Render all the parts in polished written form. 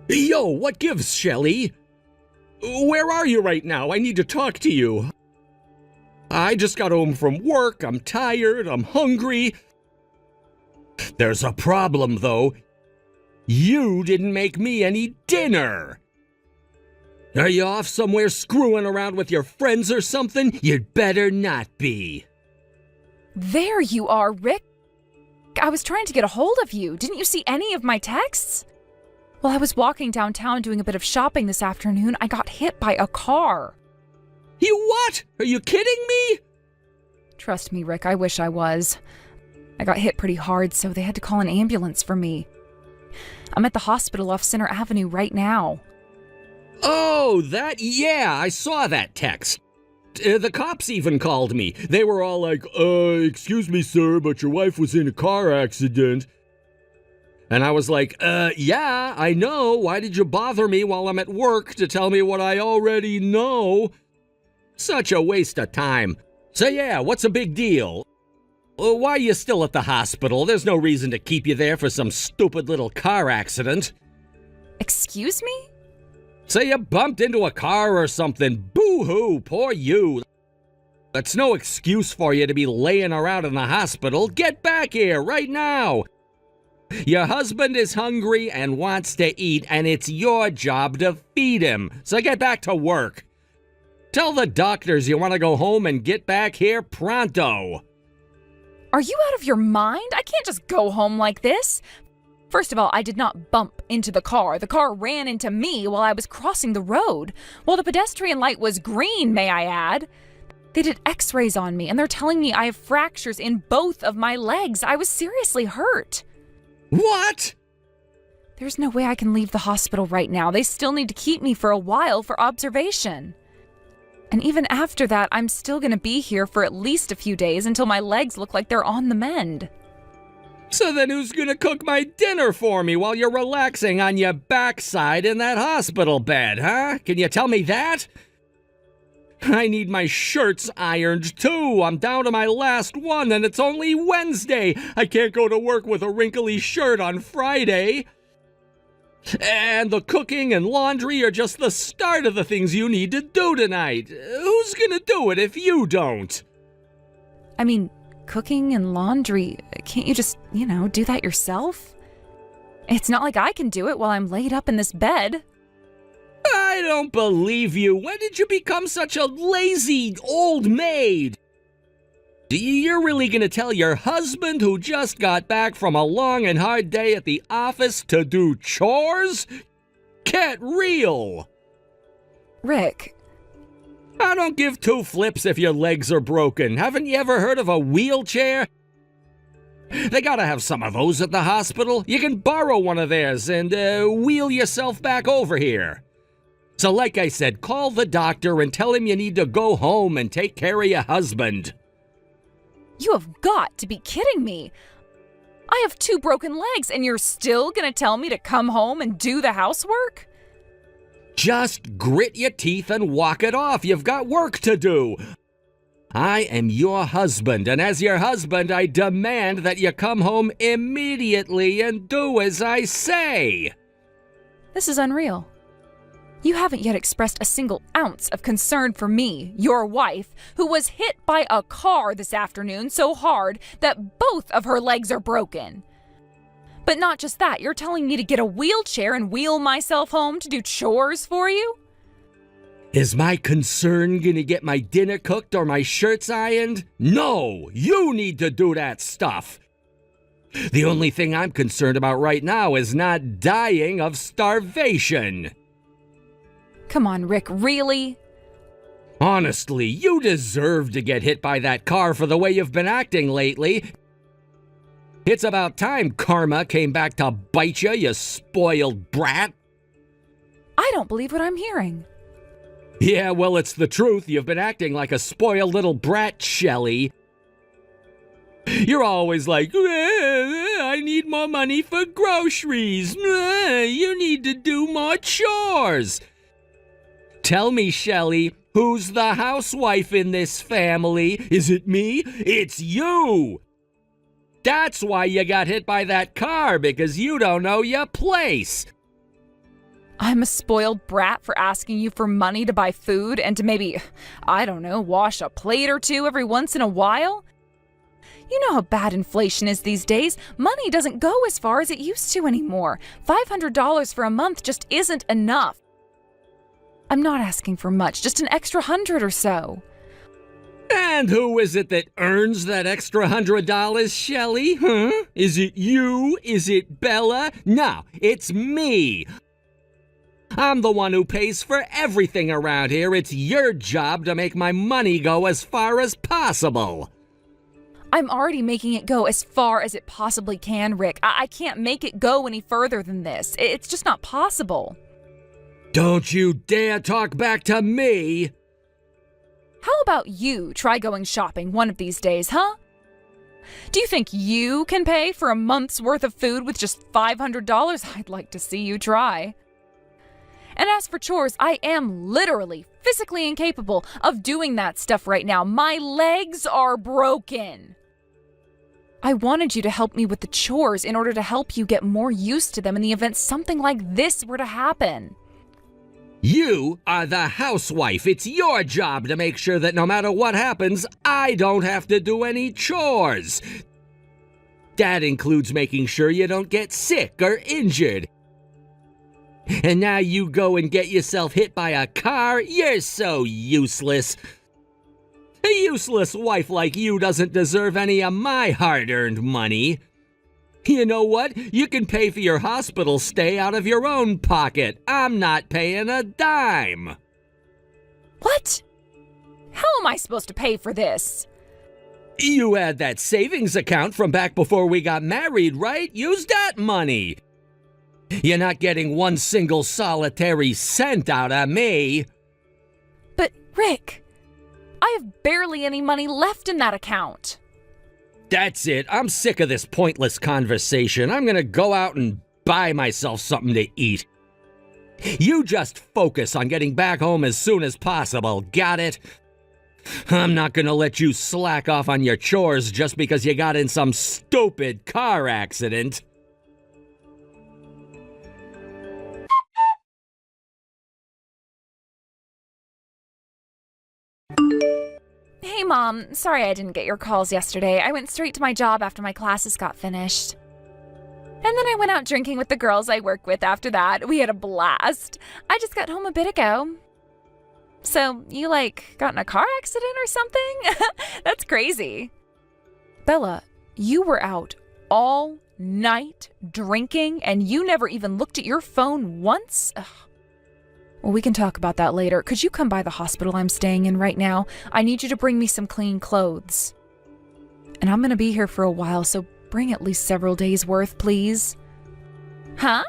Yo, what gives, Shelly? Where are you right now? I need to talk to you. I just got home from work. I'm tired. I'm hungry. There's a problem, though. You didn't make me any dinner. Are you off somewhere screwing around with your friends or something? You'd better not be. There you are, Rick. I was trying to get a hold of you. Didn't you see any of my texts? While I was walking downtown doing a bit of shopping this afternoon, I got hit by a car. You what? Are you kidding me? Trust me, Rick, I wish I was. I got hit pretty hard, so they had to call an ambulance for me. I'm at the hospital off Center Avenue right now. Oh, yeah, I saw that text. The cops even called me. They were all like, excuse me, sir, but your wife was in a car accident. And I was like, yeah, I know. Why did you bother me while I'm at work to tell me what I already know? Such a waste of time. So yeah, what's a big deal? Why are you still at the hospital? There's no reason to keep you there for some stupid little car accident. Excuse me? Say you bumped into a car or something. Boo-hoo, poor you. That's no excuse for you to be laying around in the hospital. Get back here right now. Your husband is hungry and wants to eat, and it's your job to feed him. So get back to work. Tell the doctors you want to go home and get back here pronto. Are you out of your mind? I can't just go home like this. First of all, I did not bump into the car. The car ran into me while I was crossing the road. While the pedestrian light was green, may I add. They did x-rays on me, and they're telling me I have fractures in both of my legs. I was seriously hurt. What? There's no way I can leave the hospital right now. They still need to keep me for a while for observation. And even after that, I'm still going to be here for at least a few days until my legs look like they're on the mend. So then who's gonna cook my dinner for me while you're relaxing on your backside in that hospital bed, huh? Can you tell me that? I need my shirts ironed too. I'm down to my last one and it's only Wednesday. I can't go to work with a wrinkly shirt on Friday. And the cooking and laundry are just the start of the things you need to do tonight. Who's gonna do it if you don't? I mean, cooking and laundry, can't you just, do that yourself? It's not like I can do it while I'm laid up in this bed. I don't believe you. When did you become such a lazy old maid? You're really gonna tell your husband who just got back from a long and hard day at the office to do chores? Get real! Rick. I don't give two flips if your legs are broken. Haven't you ever heard of a wheelchair? They gotta have some of those at the hospital. You can borrow one of theirs and wheel yourself back over here. So like I said, call the doctor and tell him you need to go home and take care of your husband. You have got to be kidding me. I have 2 broken legs and you're still gonna tell me to come home and do the housework? Just grit your teeth and walk it off. You've got work to do. I am your husband, and as your husband, I demand that you come home immediately and do as I say. This is unreal. You haven't yet expressed a single ounce of concern for me, your wife, who was hit by a car this afternoon so hard that both of her legs are broken. But not just that, you're telling me to get a wheelchair and wheel myself home to do chores for you? Is my concern gonna get my dinner cooked or my shirts ironed? No, you need to do that stuff. The only thing I'm concerned about right now is not dying of starvation. Come on, Rick, really? Honestly, you deserve to get hit by that car for the way you've been acting lately. It's about time karma came back to bite you, you spoiled brat. I don't believe what I'm hearing. Yeah, well, it's the truth. You've been acting like a spoiled little brat, Shelley. You're always like, I need more money for groceries. You need to do more chores. Tell me, Shelley, who's the housewife in this family? Is it me? It's you! That's why you got hit by that car, because you don't know your place. I'm a spoiled brat for asking you for money to buy food and to maybe, I don't know, wash a plate or two every once in a while? You know how bad inflation is these days. Money doesn't go as far as it used to anymore. $500 for a month just isn't enough. I'm not asking for much, just an extra $100 or so. And who is it that earns that extra $100, Shelley? Huh? Is it you? Is it Bella? No, it's me. I'm the one who pays for everything around here. It's your job to make my money go as far as possible. I'm already making it go as far as it possibly can, Rick. I can't make it go any further than this. It's just not possible. Don't you dare talk back to me! How about you try going shopping one of these days, huh? Do you think you can pay for a month's worth of food with just $500? I'd like to see you try. And as for chores, I am literally, physically incapable of doing that stuff right now. My legs are broken. I wanted you to help me with the chores in order to help you get more used to them in the event something like this were to happen. You are the housewife. It's your job to make sure that no matter what happens, I don't have to do any chores. That includes making sure you don't get sick or injured. And now you go and get yourself hit by a car? You're so useless. A useless wife like you doesn't deserve any of my hard-earned money. You know what? You can pay for your hospital stay out of your own pocket. I'm not paying a dime. What? How am I supposed to pay for this? You had that savings account from back before we got married, right? Use that money. You're not getting one single solitary cent out of me. But, Rick, I have barely any money left in that account. That's it. I'm sick of this pointless conversation. I'm gonna go out and buy myself something to eat. You just focus on getting back home as soon as possible, got it? I'm not gonna let you slack off on your chores just because you got in some stupid car accident. Hey, Mom. Sorry I didn't get your calls yesterday. I went straight to my job after my classes got finished. And then I went out drinking with the girls I work with after that. We had a blast. I just got home a bit ago. So, you, got in a car accident or something? That's crazy. Bella, you were out all night drinking and you never even looked at your phone once? Ugh. Well, we can talk about that later. Could you come by the hospital I'm staying in right now? I need you to bring me some clean clothes. And I'm going to be here for a while, so bring at least several days' worth, please. Huh?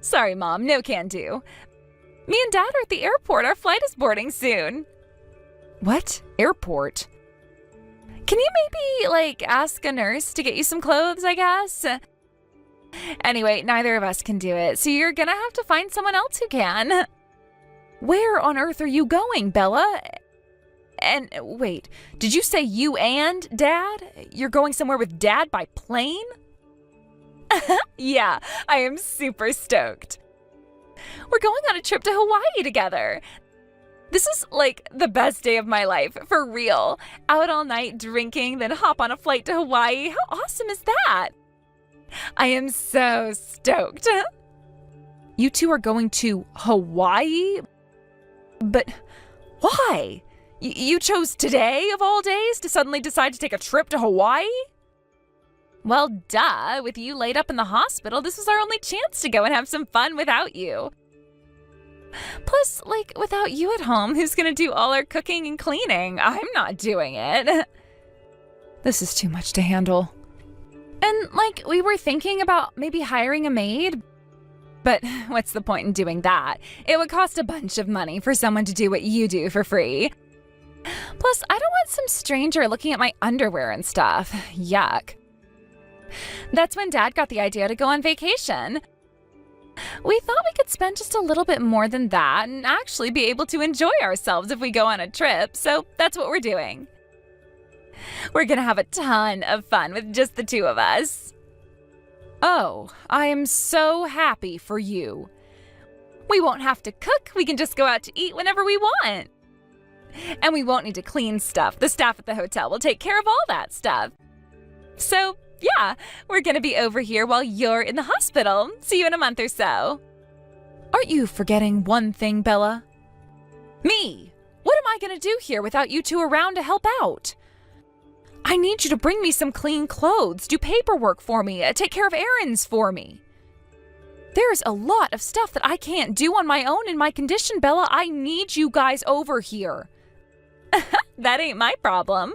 Sorry, Mom. No can do. Me and Dad are at the airport. Our flight is boarding soon. What? Airport? Can you maybe, ask a nurse to get you some clothes, I guess? Anyway, neither of us can do it, so you're gonna have to find someone else who can. Where on earth are you going, Bella? And wait, did you say you and Dad? You're going somewhere with Dad by plane? Yeah, I am super stoked. We're going on a trip to Hawaii together. This is the best day of my life, for real. Out all night drinking, then hop on a flight to Hawaii. How awesome is that? I am so stoked. You two are going to Hawaii? But why? You chose today of all days to suddenly decide to take a trip to Hawaii? Well, duh. With you laid up in the hospital, this was our only chance to go and have some fun without you. Plus, without you at home, who's gonna do all our cooking and cleaning? I'm not doing it. This is too much to handle. And, we were thinking about maybe hiring a maid. But what's the point in doing that? It would cost a bunch of money for someone to do what you do for free. Plus, I don't want some stranger looking at my underwear and stuff. Yuck. That's when Dad got the idea to go on vacation. We thought we could spend just a little bit more than that and actually be able to enjoy ourselves if we go on a trip, so that's what we're doing. We're gonna have a ton of fun with just the two of us. Oh, I am so happy for you. We won't have to cook. We can just go out to eat whenever we want. And we won't need to clean stuff. The staff at the hotel will take care of all that stuff. So, yeah, we're gonna be over here while you're in the hospital. See you in a month or so. Aren't you forgetting one thing, Bella? Me! What am I gonna do here without you two around to help out? I need you to bring me some clean clothes, do paperwork for me, take care of errands for me. There's a lot of stuff that I can't do on my own in my condition, Bella. I need you guys over here. That ain't my problem.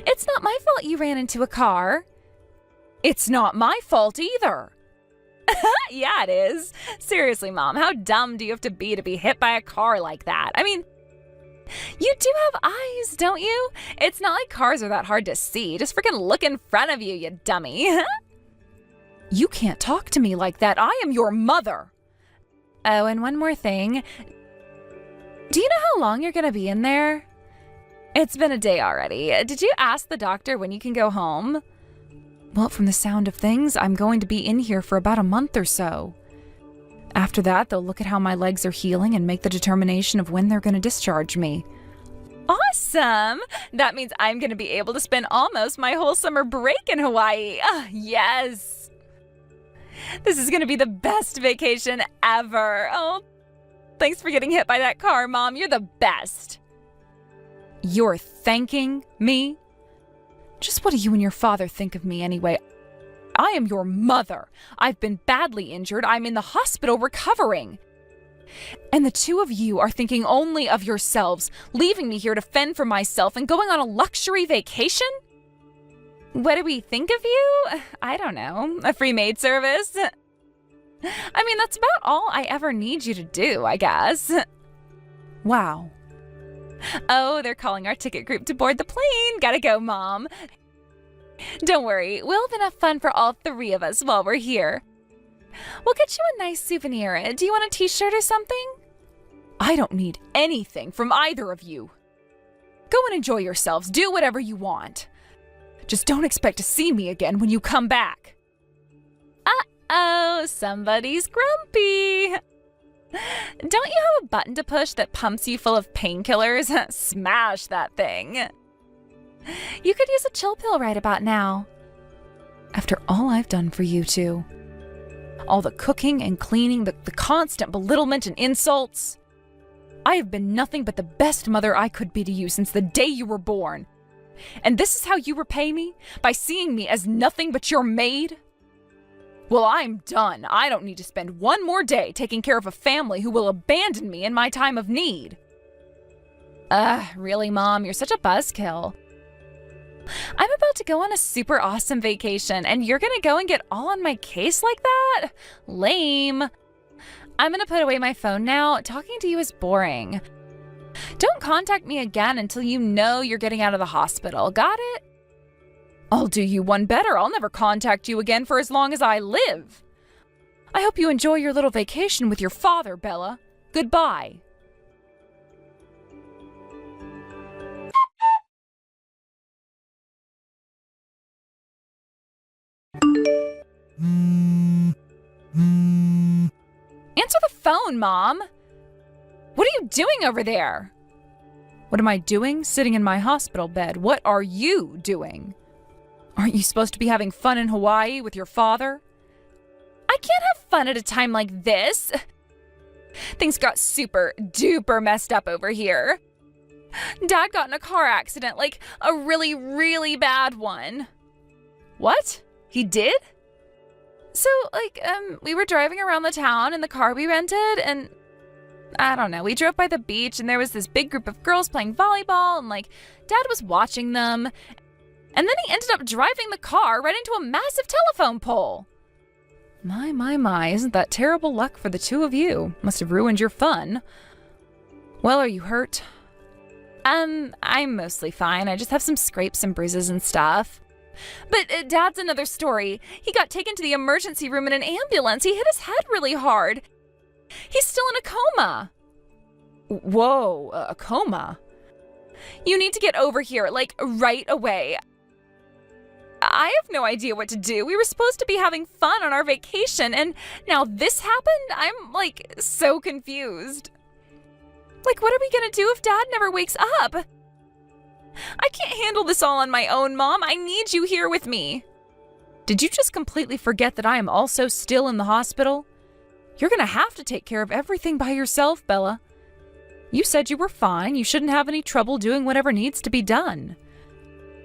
It's not my fault you ran into a car. It's not my fault either. Yeah, it is. Seriously, Mom, how dumb do you have to be hit by a car like that? I mean, you do have eyes, don't you? It's not like cars are that hard to see. Just freaking look in front of you, you dummy. You can't talk to me like that. I am your mother. Oh, and one more thing. Do you know how long you're gonna be in there? It's been a day already. Did you ask the doctor when you can go home? Well, from the sound of things, I'm going to be in here for about a month or so. After that, they'll look at how my legs are healing and make the determination of when they're going to discharge me. Awesome! That means I'm going to be able to spend almost my whole summer break in Hawaii. Yes! This is going to be the best vacation ever. Oh, thanks for getting hit by that car, Mom. You're the best. You're thanking me? Just what do you and your father think of me anyway? I am your mother. I've been badly injured. I'm in the hospital recovering. And the two of you are thinking only of yourselves, leaving me here to fend for myself and going on a luxury vacation? What do we think of you? I don't know. A free maid service? I mean, that's about all I ever need you to do, I guess. Wow. Oh, they're calling our ticket group to board the plane. Gotta go, Mom. Don't worry, we'll have enough fun for all three of us while we're here. We'll get you a nice souvenir. Do you want a t-shirt or something? I don't need anything from either of you. Go and enjoy yourselves. Do whatever you want. Just don't expect to see me again when you come back. Uh-oh, somebody's grumpy. Don't you have a button to push that pumps you full of painkillers? Smash that thing. You could use a chill pill right about now. After all I've done for you two. All the cooking and cleaning, the constant belittlement and insults. I have been nothing but the best mother I could be to you since the day you were born. And this is how you repay me? By seeing me as nothing but your maid? Well, I'm done. I don't need to spend one more day taking care of a family who will abandon me in my time of need. Really, Mom? You're such a buzzkill. I'm about to go on a super awesome vacation, and you're gonna go and get all on my case like that? Lame. I'm gonna put away my phone now. Talking to you is boring. Don't contact me again until you know you're getting out of the hospital. Got it? I'll do you one better. I'll never contact you again for as long as I live. I hope you enjoy your little vacation with your father, Bella. Goodbye. Answer the phone, Mom. What are you doing over there? What am I doing? Sitting in my hospital bed. What are you doing? Aren't you supposed to be having fun in Hawaii with your father? I can't have fun at a time like this. Things got super duper messed up over here. Dad got in a car accident, like a really, really bad one. What? He did? So, we were driving around the town in the car we rented, and I don't know, we drove by the beach, and there was this big group of girls playing volleyball, and, Dad was watching them, and then he ended up driving the car right into a massive telephone pole. My, isn't that terrible luck for the two of you? Must have ruined your fun. Well, are you hurt? I'm mostly fine. I just have some scrapes and bruises and stuff. But Dad's another story. He got taken to the emergency room in an ambulance. He hit his head really hard. He's still in a coma. Whoa, a coma? You need to get over here, like, right away. I have no idea what to do. We were supposed to be having fun on our vacation, and now this happened? I'm, like, so confused. Like, what are we gonna do if Dad never wakes up? I can't handle this all on my own, Mom. I need you here with me. Did you just completely forget that I am also still in the hospital? You're gonna have to take care of everything by yourself, Bella. You said you were fine. You shouldn't have any trouble doing whatever needs to be done.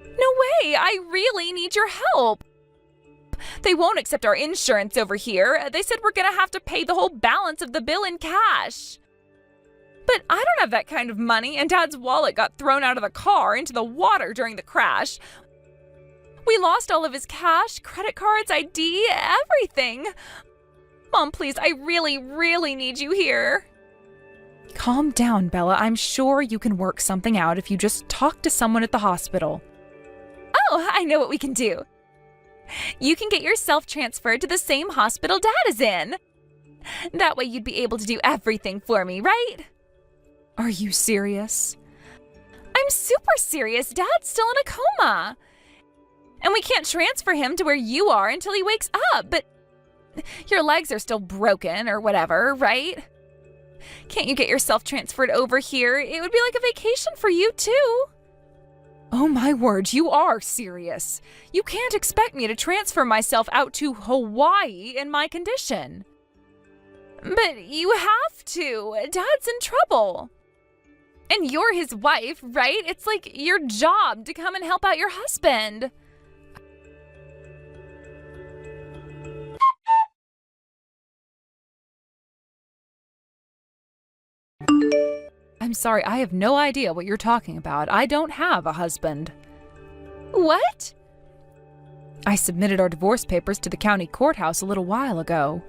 No way! I really need your help! They won't accept our insurance over here. They said we're gonna have to pay the whole balance of the bill in cash. But I don't have that kind of money, and Dad's wallet got thrown out of the car into the water during the crash. We lost all of his cash, credit cards, ID, everything. Mom, please, I really, really need you here. Calm down, Bella. I'm sure you can work something out if you just talk to someone at the hospital. Oh, I know what we can do. You can get yourself transferred to the same hospital Dad is in. That way you'd be able to do everything for me, right? Are you serious? I'm super serious. Dad's still in a coma. And we can't transfer him to where you are until he wakes up, but your legs are still broken or whatever, right? Can't you get yourself transferred over here? It would be like a vacation for you, too. Oh my word, you are serious. You can't expect me to transfer myself out to Hawaii in my condition. But you have to. Dad's in trouble. And you're his wife, right? It's like your job to come and help out your husband. I'm sorry, I have no idea what you're talking about. I don't have a husband. What? I submitted our divorce papers to the county courthouse a little while ago.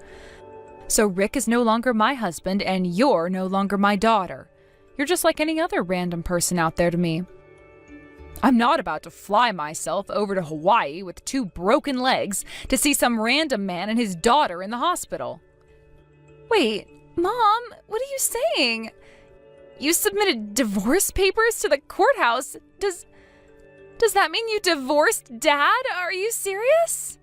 So Rick is no longer my husband, and you're no longer my daughter. You're just like any other random person out there to me. I'm not about to fly myself over to Hawaii with 2 broken legs to see some random man and his daughter in the hospital. Wait, Mom, what are you saying? You submitted divorce papers to the courthouse. Does that mean you divorced Dad? Are you serious?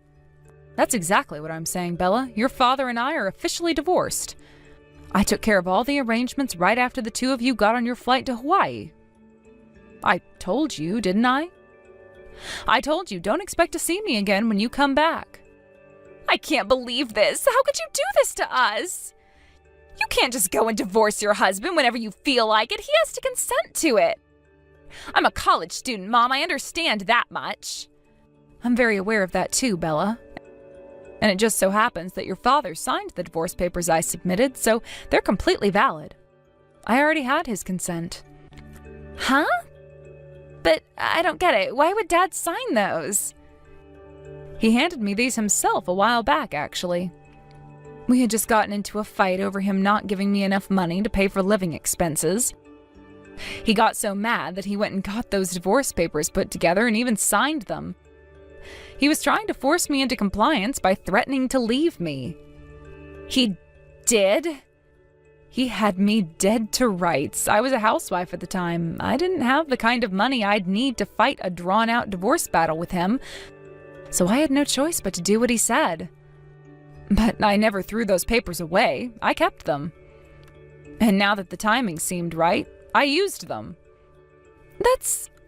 That's exactly what I'm saying, Bella. Your father and I are officially divorced. I took care of all the arrangements right after the 2 of you got on your flight to Hawaii. I told you, didn't I? I told you, don't expect to see me again when you come back. I can't believe this. How could you do this to us? You can't just go and divorce your husband whenever you feel like it. He has to consent to it. I'm a college student, Mom. I understand that much. I'm very aware of that too, Bella. And it just so happens that your father signed the divorce papers I submitted, so they're completely valid. I already had his consent. Huh? But I don't get it. Why would Dad sign those? He handed me these himself a while back, actually. We had just gotten into a fight over him not giving me enough money to pay for living expenses. He got so mad that he went and got those divorce papers put together and even signed them. He was trying to force me into compliance by threatening to leave me. He did? He had me dead to rights. I was a housewife at the time. I didn't have the kind of money I'd need to fight a drawn-out divorce battle with him, so I had no choice but to do what he said. But I never threw those papers away. I kept them. And now that the timing seemed right, I used them.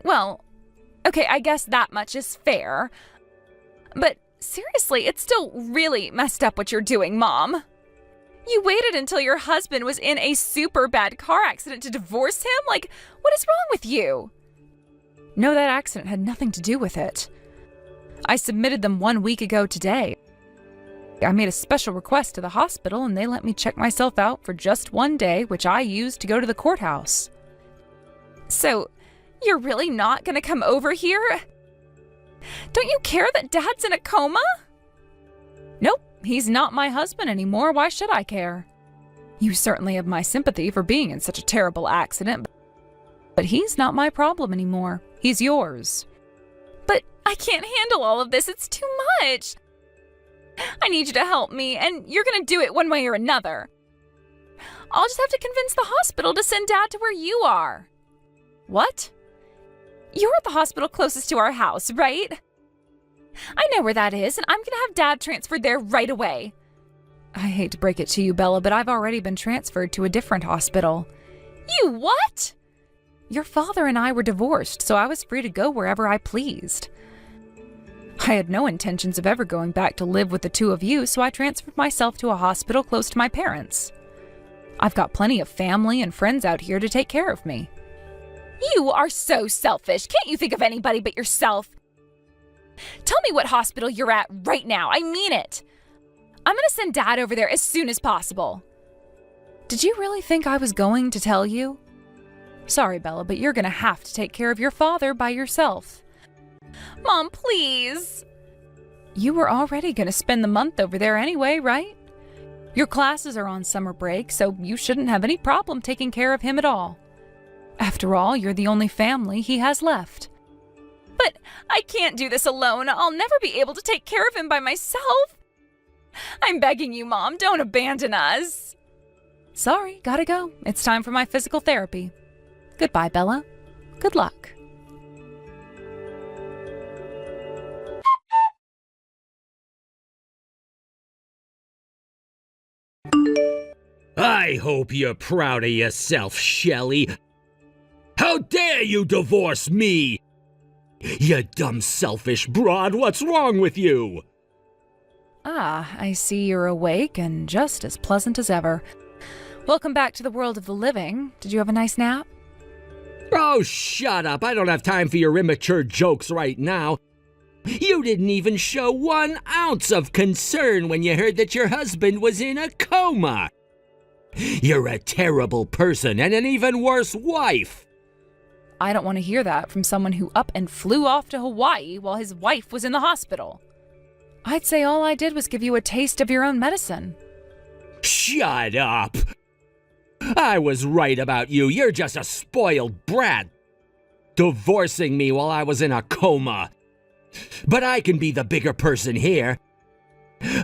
Well, okay, I guess that much is fair. But seriously, it's still really messed up what you're doing, Mom. You waited until your husband was in a super bad car accident to divorce him? Like, what is wrong with you? No, that accident had nothing to do with it. I submitted them 1 week ago today. I made a special request to the hospital and they let me check myself out for just 1 day, which I used to go to the courthouse. So, you're really not gonna come over here? Don't you care that Dad's in a coma? Nope, he's not my husband anymore. Why should I care? You certainly have my sympathy for being in such a terrible accident, but he's not my problem anymore. He's yours. But I can't handle all of this. It's too much. I need you to help me, and you're gonna do it one way or another. I'll just have to convince the hospital to send Dad to where you are. What? You're at the hospital closest to our house, right? I know where that is, and I'm gonna have Dad transferred there right away. I hate to break it to you, Bella, but I've already been transferred to a different hospital. You what? Your father and I were divorced, so I was free to go wherever I pleased. I had no intentions of ever going back to live with the two of you, so I transferred myself to a hospital close to my parents. I've got plenty of family and friends out here to take care of me. You are so selfish. Can't you think of anybody but yourself? Tell me what hospital you're at right now. I mean it. I'm gonna send Dad over there as soon as possible. Did you really think I was going to tell you? Sorry, Bella, but you're gonna have to take care of your father by yourself. Mom, please. You were already gonna spend the month over there anyway, right? Your classes are on summer break, so you shouldn't have any problem taking care of him at all. After all, you're the only family he has left. But I can't do this alone. I'll never be able to take care of him by myself. I'm begging you, Mom, don't abandon us. Sorry, gotta go. It's time for my physical therapy. Goodbye, Bella. Good luck. I hope you're proud of yourself, Shelley. How dare you divorce me? You dumb, selfish broad, what's wrong with you? Ah, I see you're awake and just as pleasant as ever. Welcome back to the world of the living. Did you have a nice nap? Oh, shut up. I don't have time for your immature jokes right now. You didn't even show 1 ounce of concern when you heard that your husband was in a coma. You're a terrible person and an even worse wife. I don't want to hear that from someone who up and flew off to Hawaii while his wife was in the hospital. I'd say all I did was give you a taste of your own medicine. Shut up. I was right about you. You're just a spoiled brat, divorcing me while I was in a coma. But I can be the bigger person here.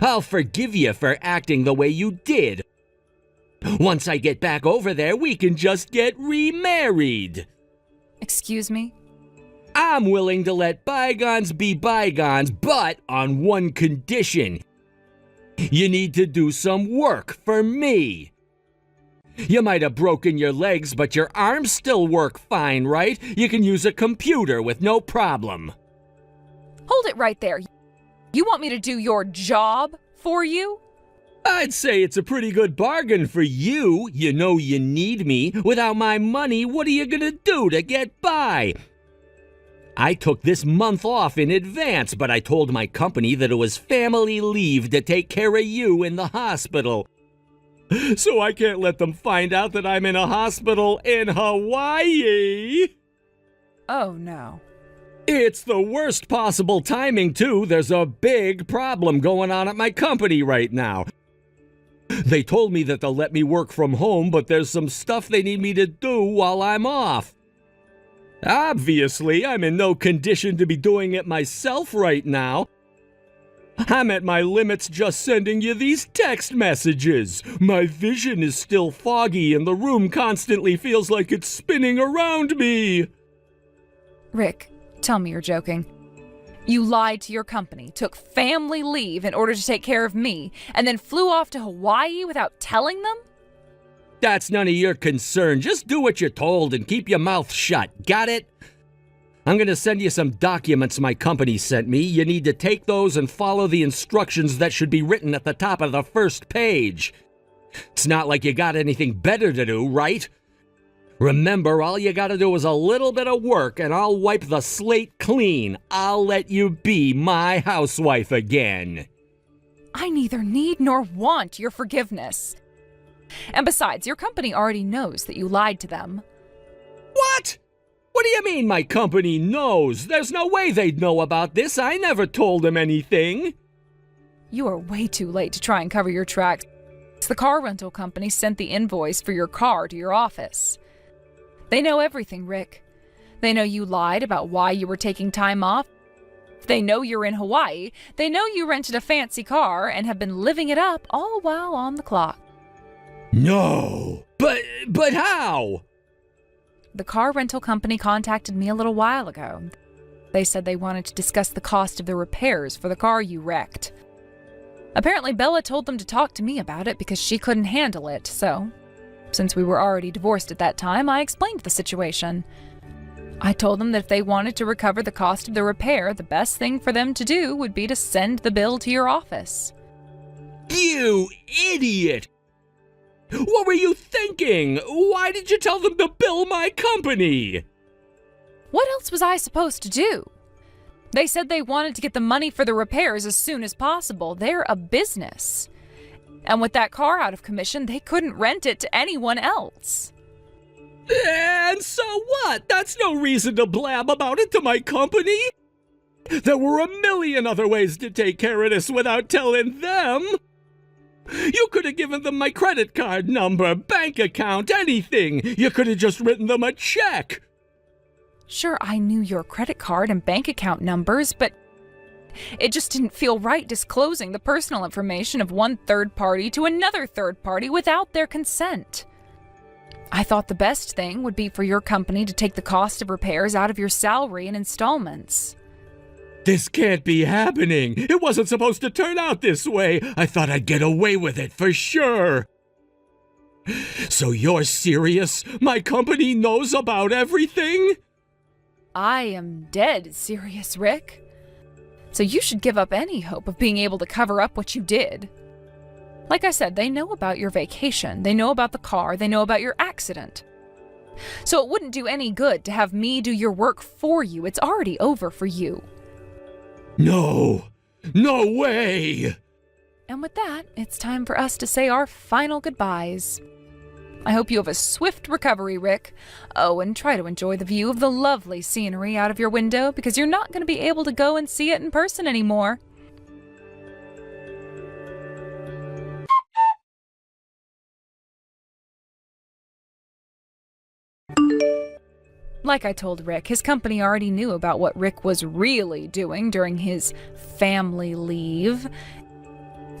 I'll forgive you for acting the way you did. Once I get back over there, we can just get remarried. Excuse me? I'm willing to let bygones be bygones, but on one condition. You need to do some work for me. You might have broken your legs, but your arms still work fine, right? You can use a computer with no problem. Hold it right there. You want me to do your job for you? I'd say it's a pretty good bargain for you. You know you need me. Without my money, what are you gonna do to get by? I took this month off in advance, but I told my company that it was family leave to take care of you in the hospital. So I can't let them find out that I'm in a hospital in Hawaii. Oh, no. It's the worst possible timing, too. There's a big problem going on at my company right now. They told me that they'll let me work from home, but there's some stuff they need me to do while I'm off. Obviously, I'm in no condition to be doing it myself right now. I'm at my limits just sending you these text messages. My vision is still foggy and the room constantly feels like it's spinning around me. Rick, tell me you're joking. You lied to your company, took family leave in order to take care of me, and then flew off to Hawaii without telling them? That's none of your concern. Just do what you're told and keep your mouth shut. Got it? I'm gonna send you some documents my company sent me. You need to take those and follow the instructions that should be written at the top of the first page. It's not like you got anything better to do, right? Remember, all you gotta do is a little bit of work and I'll wipe the slate clean. I'll let you be my housewife again. I neither need nor want your forgiveness. And besides, your company already knows that you lied to them. What? What do you mean my company knows? There's no way they'd know about this. I never told them anything. You are way too late to try and cover your tracks. The car rental company sent the invoice for your car to your office. They know everything, Rick. They know you lied about why you were taking time off. They know you're in Hawaii. They know you rented a fancy car and have been living it up all while on the clock. No, but how? the car rental company contacted me a little while ago. They said they wanted to discuss the cost of the repairs for the car you wrecked. Apparently, Bella told them to talk to me about it because she couldn't handle it, so since we were already divorced at that time, I explained the situation. I told them that if they wanted to recover the cost of the repair, the best thing for them to do would be to send the bill to your office. You idiot! What were you thinking? Why did you tell them to bill my company? What else was I supposed to do? They said they wanted to get the money for the repairs as soon as possible. They're a business. And with that car out of commission, they couldn't rent it to anyone else. And so what? That's no reason to blab about it to my company. There were a million other ways to take care of this without telling them. You could have given them my credit card number, bank account, anything. You could have just written them a check. Sure, I knew your credit card and bank account numbers, but it just didn't feel right disclosing the personal information of one third party to another third party without their consent. I thought the best thing would be for your company to take the cost of repairs out of your salary in installments. This can't be happening. It wasn't supposed to turn out this way. I thought I'd get away with it for sure. So you're serious? My company knows about everything? I am dead serious, Rick. So you should give up any hope of being able to cover up what you did. Like I said, they know about your vacation, they know about the car, they know about your accident. So it wouldn't do any good to have me do your work for you. It's already over for you. No way! And with that, it's time for us to say our final goodbyes. I hope you have a swift recovery, Rick. Oh, and try to enjoy the view of the lovely scenery out of your window because you're not going to be able to go and see it in person anymore. Like I told Rick, his company already knew about what Rick was really doing during his family leave.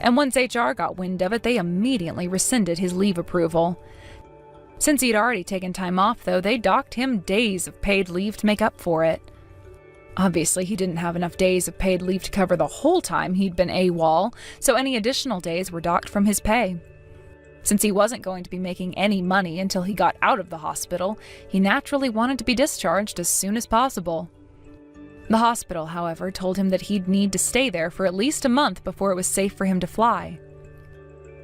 And once HR got wind of it, they immediately rescinded his leave approval. Since he'd already taken time off, though, they docked him days of paid leave to make up for it. Obviously, he didn't have enough days of paid leave to cover the whole time he'd been AWOL, so any additional days were docked from his pay. Since he wasn't going to be making any money until he got out of the hospital, he naturally wanted to be discharged as soon as possible. The hospital, however, told him that he'd need to stay there for at least a month before it was safe for him to fly.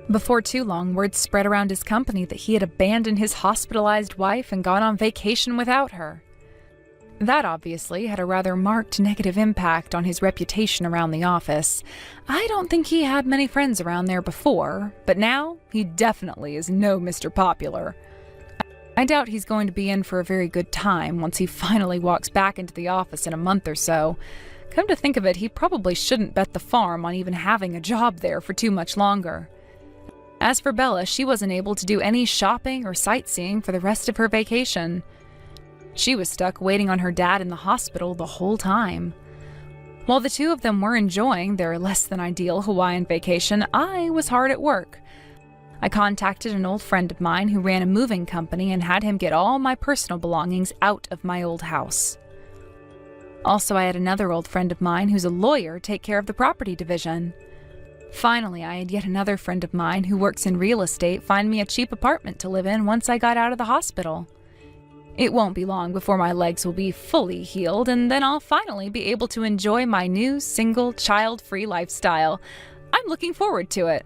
Before too long, word spread around his company that he had abandoned his hospitalized wife and gone on vacation without her. That obviously had a rather marked negative impact on his reputation around the office. I don't think he had many friends around there before, but now he definitely is no Mr. Popular. I doubt he's going to be in for a very good time once he finally walks back into the office in a month or so. Come to think of it, he probably shouldn't bet the farm on even having a job there for too much longer. As for Bella, she wasn't able to do any shopping or sightseeing for the rest of her vacation. She was stuck waiting on her dad in the hospital the whole time. While the two of them were enjoying their less-than-ideal Hawaiian vacation, I was hard at work. I contacted an old friend of mine who ran a moving company and had him get all my personal belongings out of my old house. Also, I had another old friend of mine who's a lawyer take care of the property division. Finally, I had yet another friend of mine who works in real estate find me a cheap apartment to live in once I got out of the hospital. It won't be long before my legs will be fully healed, and then I'll finally be able to enjoy my new, single, child-free lifestyle. I'm looking forward to it.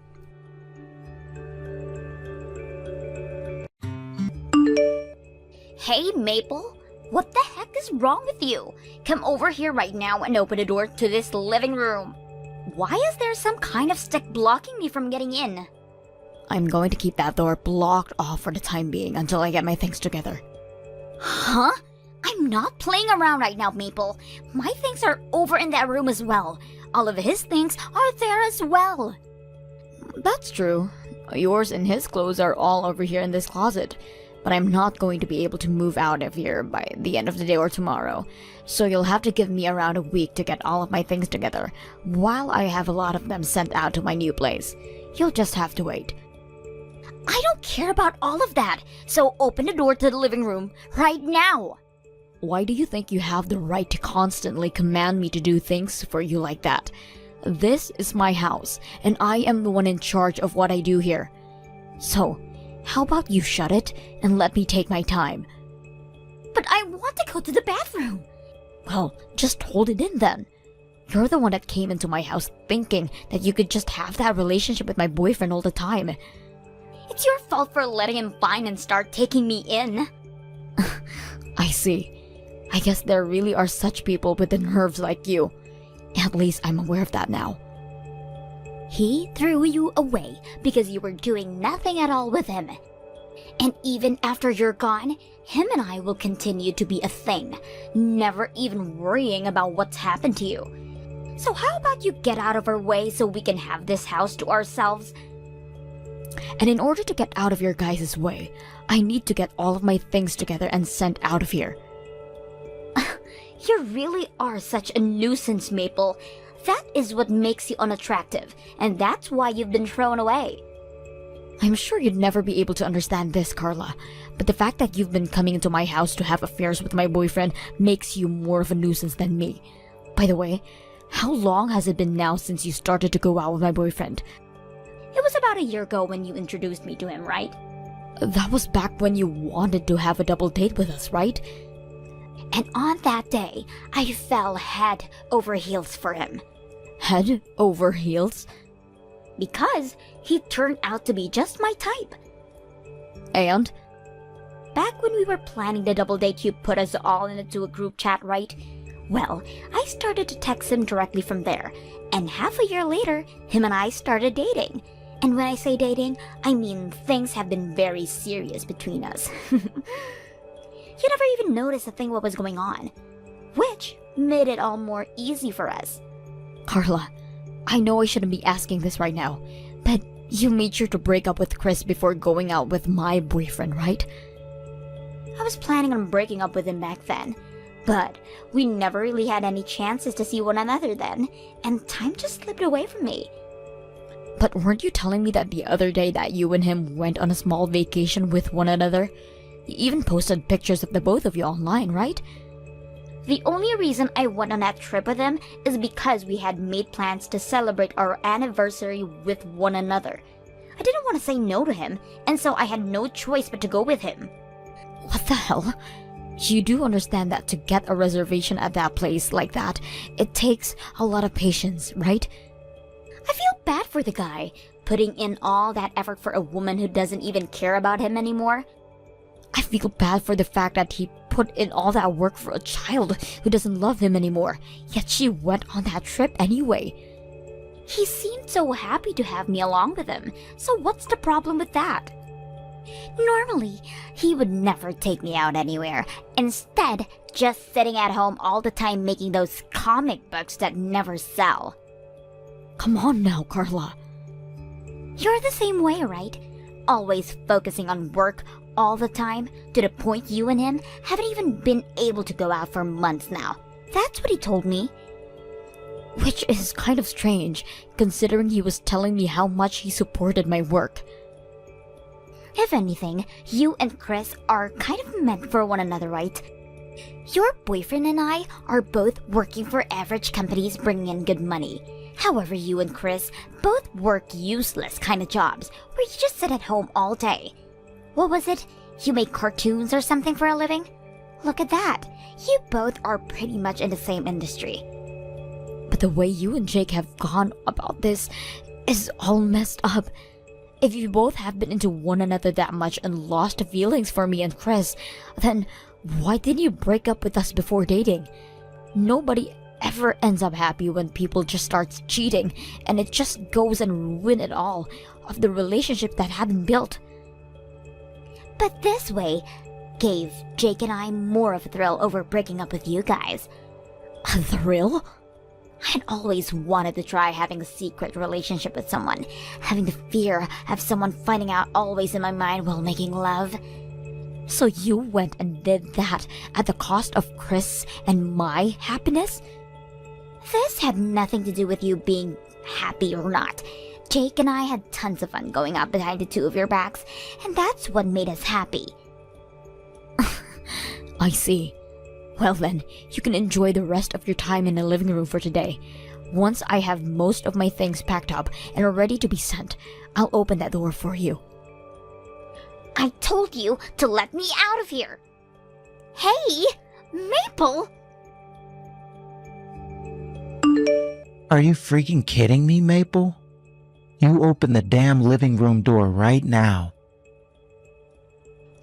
Hey, Maple. What the heck is wrong with you? Come over here right now and open the door to this living room. Why is there some kind of stick blocking me from getting in? I'm going to keep that door blocked off for the time being until I get my things together. Huh? I'm not playing around right now, Maple. My things are over in that room as well. All of his things are there as well. That's true. Yours and his clothes are all over here in this closet. But I'm not going to be able to move out of here by the end of the day or tomorrow. So you'll have to give me around a week to get all of my things together, while I have a lot of them sent out to my new place. You'll just have to wait. I don't care about all of that, so open the door to the living room right now. Why do you think you have the right to constantly command me to do things for you like that? This is my house, and I am the one in charge of what I do here. So, how about you shut it and let me take my time? But I want to go to the bathroom. Well, just hold it in then. You're the one that came into my house thinking that you could just have that relationship with my boyfriend all the time. It's your fault for letting him find and start taking me in. I see. I guess there really are such people with the nerves like you. At least I'm aware of that now. He threw you away because you were doing nothing at all with him. And even after you're gone, him and I will continue to be a thing, never even worrying about what's happened to you. So how about you get out of our way so we can have this house to ourselves? And in order to get out of your guys' way, I need to get all of my things together and sent out of here. You really are such a nuisance, Maple. That is what makes you unattractive, and that's why you've been thrown away. I'm sure you'd never be able to understand this, Carla, but the fact that you've been coming into my house to have affairs with my boyfriend makes you more of a nuisance than me. By the way, how long has it been now since you started to go out with my boyfriend? It was about a year ago when you introduced me to him, right? That was back when you wanted to have a double date with us, right? And on that day, I fell head over heels for him. Head over heels? Because he turned out to be just my type. And? Back when we were planning the double date, you put us all into a group chat, right? Well, I started to text him directly from there, and half a year later, him and I started dating. And when I say dating, I mean things have been very serious between us. You never even noticed a thing what was going on, which made it all more easy for us. Carla, I know I shouldn't be asking this right now, but you made sure to break up with Chris before going out with my boyfriend, right? I was planning on breaking up with him back then, but we never really had any chances to see one another then, and time just slipped away from me. But weren't you telling me that the other day that you and him went on a small vacation with one another? You even posted pictures of the both of you online, right? The only reason I went on that trip with him is because we had made plans to celebrate our anniversary with one another. I didn't want to say no to him, and so I had no choice but to go with him. What the hell? You do understand that to get a reservation at that place like that, it takes a lot of patience, right? I feel bad for the guy, putting in all that effort for a woman who doesn't even care about him anymore. I feel bad for the fact that he put in all that work for a child who doesn't love him anymore, yet she went on that trip anyway. He seemed so happy to have me along with him, so what's the problem with that? Normally, he would never take me out anywhere, instead just sitting at home all the time making those comic books that never sell. Come on now, Carla. You're the same way, right? Always focusing on work all the time, to the point you and him haven't even been able to go out for months now. That's what he told me. Which is kind of strange, considering he was telling me how much he supported my work. If anything, you and Chris are kind of meant for one another, right? Your boyfriend and I are both working for average companies bringing in good money. However, you and Chris both work useless kind of jobs where you just sit at home all day. What was it? You make cartoons or something for a living? Look at that. You both are pretty much in the same industry. But the way you and Jake have gone about this is all messed up. If you both have been into one another that much and lost the feelings for me and Chris, then why didn't you break up with us before dating? Nobody ever ends up happy when people just start cheating, and it just goes and ruin it all of the relationship that had been built. But this way gave Jake and I more of a thrill over breaking up with you guys. A thrill? I had always wanted to try having a secret relationship with someone, having the fear of someone finding out always in my mind while making love. So you went and did that at the cost of Chris and my happiness? This had nothing to do with you being happy or not. Jake and I had tons of fun going out behind the two of your backs, and that's what made us happy. I see. Well then, you can enjoy the rest of your time in the living room for today. Once I have most of my things packed up and are ready to be sent, I'll open that door for you. I told you to let me out of here. Hey, Maple! Are you freaking kidding me, Maple? You open the damn living room door right now.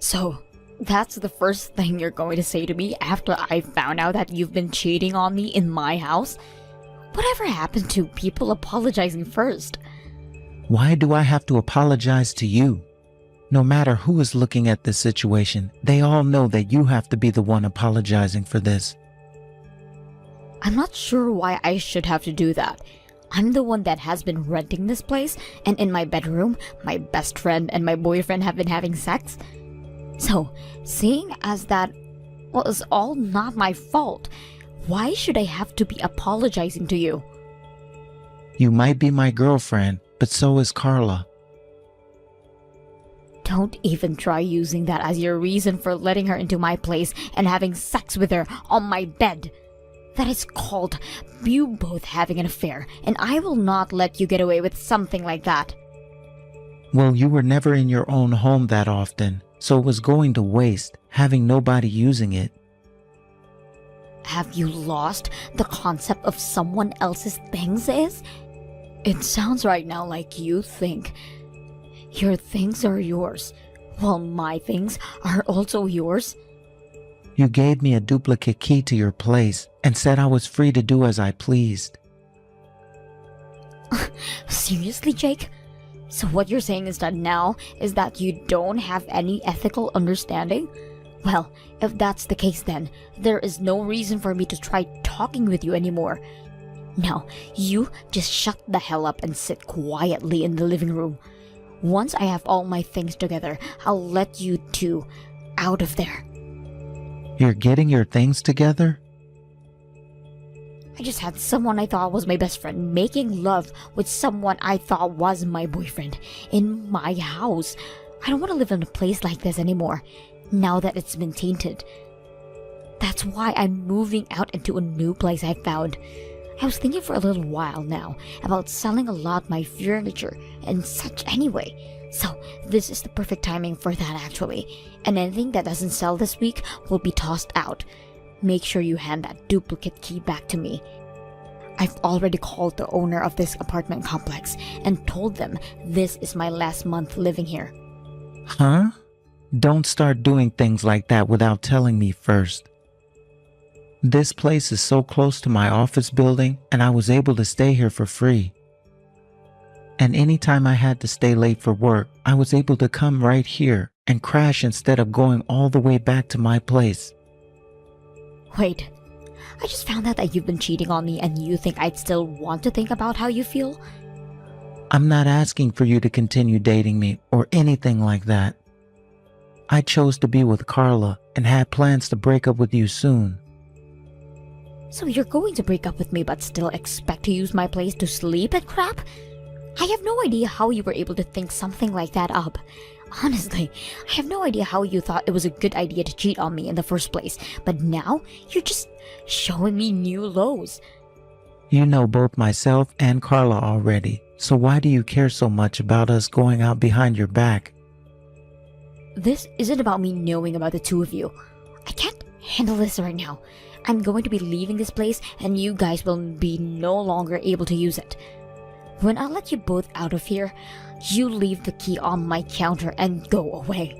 So, that's the first thing you're going to say to me after I found out that you've been cheating on me in my house? Whatever happened to people apologizing first? Why do I have to apologize to you? No matter who is looking at this situation, they all know that you have to be the one apologizing for this. I'm not sure why I should have to do that. I'm the one that has been renting this place, and in my bedroom, my best friend and my boyfriend have been having sex. So, seeing as that was all not my fault, why should I have to be apologizing to you? You might be my girlfriend, but so is Carla. Don't even try using that as your reason for letting her into my place and having sex with her on my bed. That is called you both having an affair, and I will not let you get away with something like that. Well, you were never in your own home that often, so it was going to waste, having nobody using it. Have you lost the concept of someone else's things is? It sounds right now like you think your things are yours, while my things are also yours. You gave me a duplicate key to your place and said I was free to do as I pleased. Seriously, Jake? So what you're saying is that you don't have any ethical understanding? Well, if that's the case then, there is no reason for me to try talking with you anymore. Now, you just shut the hell up and sit quietly in the living room. Once I have all my things together, I'll let you two out of there. You're getting your things together? I just had someone I thought was my best friend making love with someone I thought was my boyfriend in my house. I don't want to live in a place like this anymore, now that it's been tainted. That's why I'm moving out into a new place I found. I was thinking for a little while now about selling a lot of my furniture and such anyway. So this is the perfect timing for that actually. And anything that doesn't sell this week will be tossed out. Make sure you hand that duplicate key back to me. I've already called the owner of this apartment complex and told them this is my last month living here. Huh? Don't start doing things like that without telling me first. This place is so close to my office building and I was able to stay here for free. And anytime I had to stay late for work, I was able to come right here and crash instead of going all the way back to my place. Wait, I just found out that you've been cheating on me and you think I'd still want to think about how you feel? I'm not asking for you to continue dating me or anything like that. I chose to be with Carla and had plans to break up with you soon. So you're going to break up with me but still expect to use my place to sleep and crap? I have no idea how you were able to think something like that up. Honestly, I have no idea how you thought it was a good idea to cheat on me in the first place, but now you're just showing me new lows. You know both myself and Carla already, so why do you care so much about us going out behind your back? This isn't about me knowing about the two of you. I can't handle this right now. I'm going to be leaving this place and you guys will be no longer able to use it. When I let you both out of here, you leave the key on my counter and go away.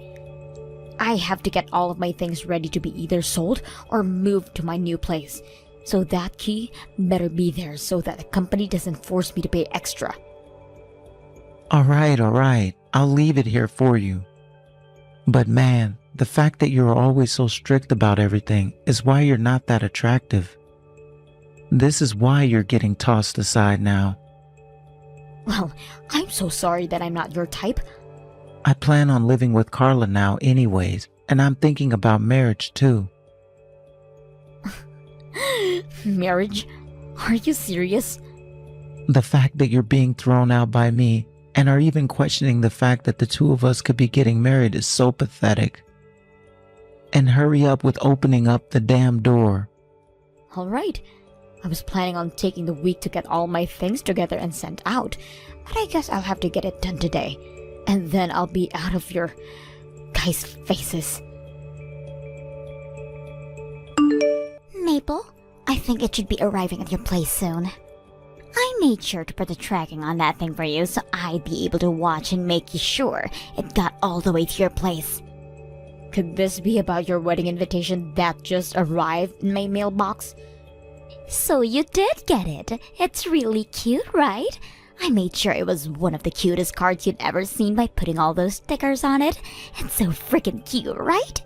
I have to get all of my things ready to be either sold or moved to my new place. So that key better be there so that the company doesn't force me to pay extra. All right. I'll leave it here for you. But man, the fact that you're always so strict about everything is why you're not that attractive. This is why you're getting tossed aside now. Well, I'm so sorry that I'm not your type. I plan on living with Carla now anyways, and I'm thinking about marriage too. Marriage? Are you serious? The fact that you're being thrown out by me and are even questioning the fact that the two of us could be getting married is so pathetic. And hurry up with opening up the damn door. Alright, I was planning on taking the week to get all my things together and sent out, but I guess I'll have to get it done today. And then I'll be out of your guys' faces. Maple, I think it should be arriving at your place soon. I made sure to put the tracking on that thing for you so I'd be able to watch and make sure it got all the way to your place. Could this be about your wedding invitation that just arrived in my mailbox? So you did get it. It's really cute, right? I made sure it was one of the cutest cards you'd ever seen by putting all those stickers on it. It's so freaking cute, right?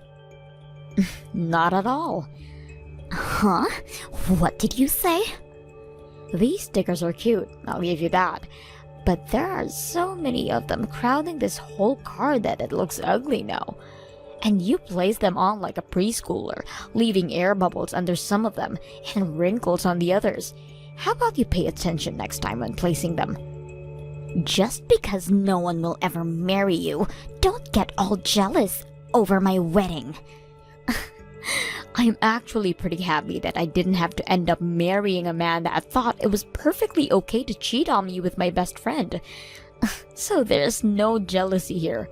Not at all. Huh? What did you say? These stickers are cute, I'll give you that. But there are so many of them crowding this whole card that it looks ugly now. And you place them on like a preschooler, leaving air bubbles under some of them and wrinkles on the others. How about you pay attention next time when placing them? Just because no one will ever marry you, don't get all jealous over my wedding. I'm actually pretty happy that I didn't have to end up marrying a man that thought it was perfectly okay to cheat on me with my best friend. So there's no jealousy here.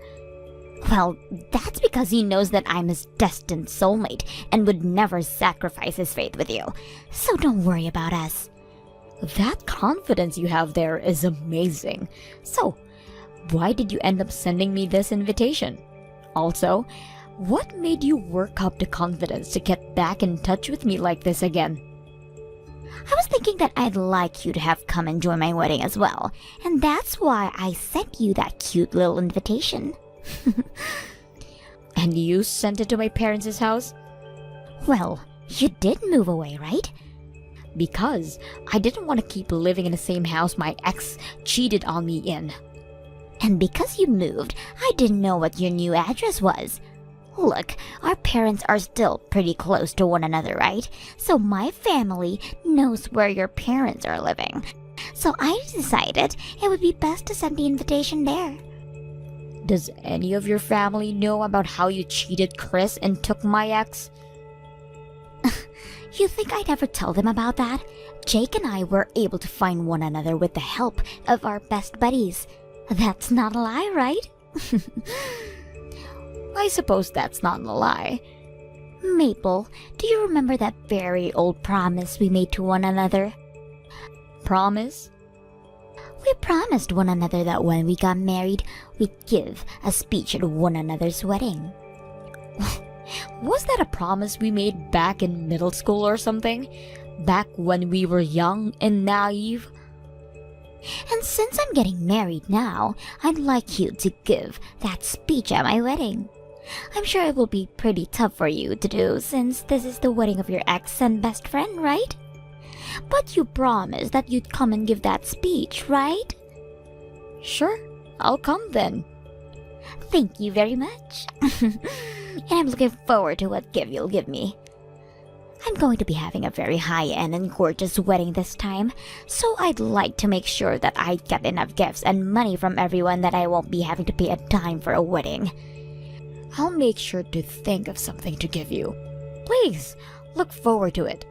Well, that's because he knows that I'm his destined soulmate and would never sacrifice his faith with you. So don't worry about us. That confidence you have there is amazing. So, why did you end up sending me this invitation? Also, what made you work up the confidence to get back in touch with me like this again? I was thinking that I'd like you to have come and join my wedding as well, and that's why I sent you that cute little invitation. And you sent it to my parents' house? Well, you did move away, right? Because I didn't want to keep living in the same house my ex cheated on me in. And because you moved, I didn't know what your new address was. Look, our parents are still pretty close to one another, right? So my family knows where your parents are living. So I decided it would be best to send the invitation there. Does any of your family know about how you cheated Chris and took my ex? You think I'd ever tell them about that? Jake and I were able to find one another with the help of our best buddies. That's not a lie, right? I suppose that's not a lie. Maple, do you remember that very old promise we made to one another? Promise? We promised one another that when we got married, we'd give a speech at one another's wedding. Was that a promise we made back in middle school or something? Back when we were young and naive? And since I'm getting married now, I'd like you to give that speech at my wedding. I'm sure it will be pretty tough for you to do since this is the wedding of your ex and best friend, right? But you promised that you'd come and give that speech, right? Sure, I'll come then. Thank you very much. And I'm looking forward to what gift you'll give me. I'm going to be having a very high-end and gorgeous wedding this time, so I'd like to make sure that I get enough gifts and money from everyone that I won't be having to pay a dime for a wedding. I'll make sure to think of something to give you. Please, look forward to it.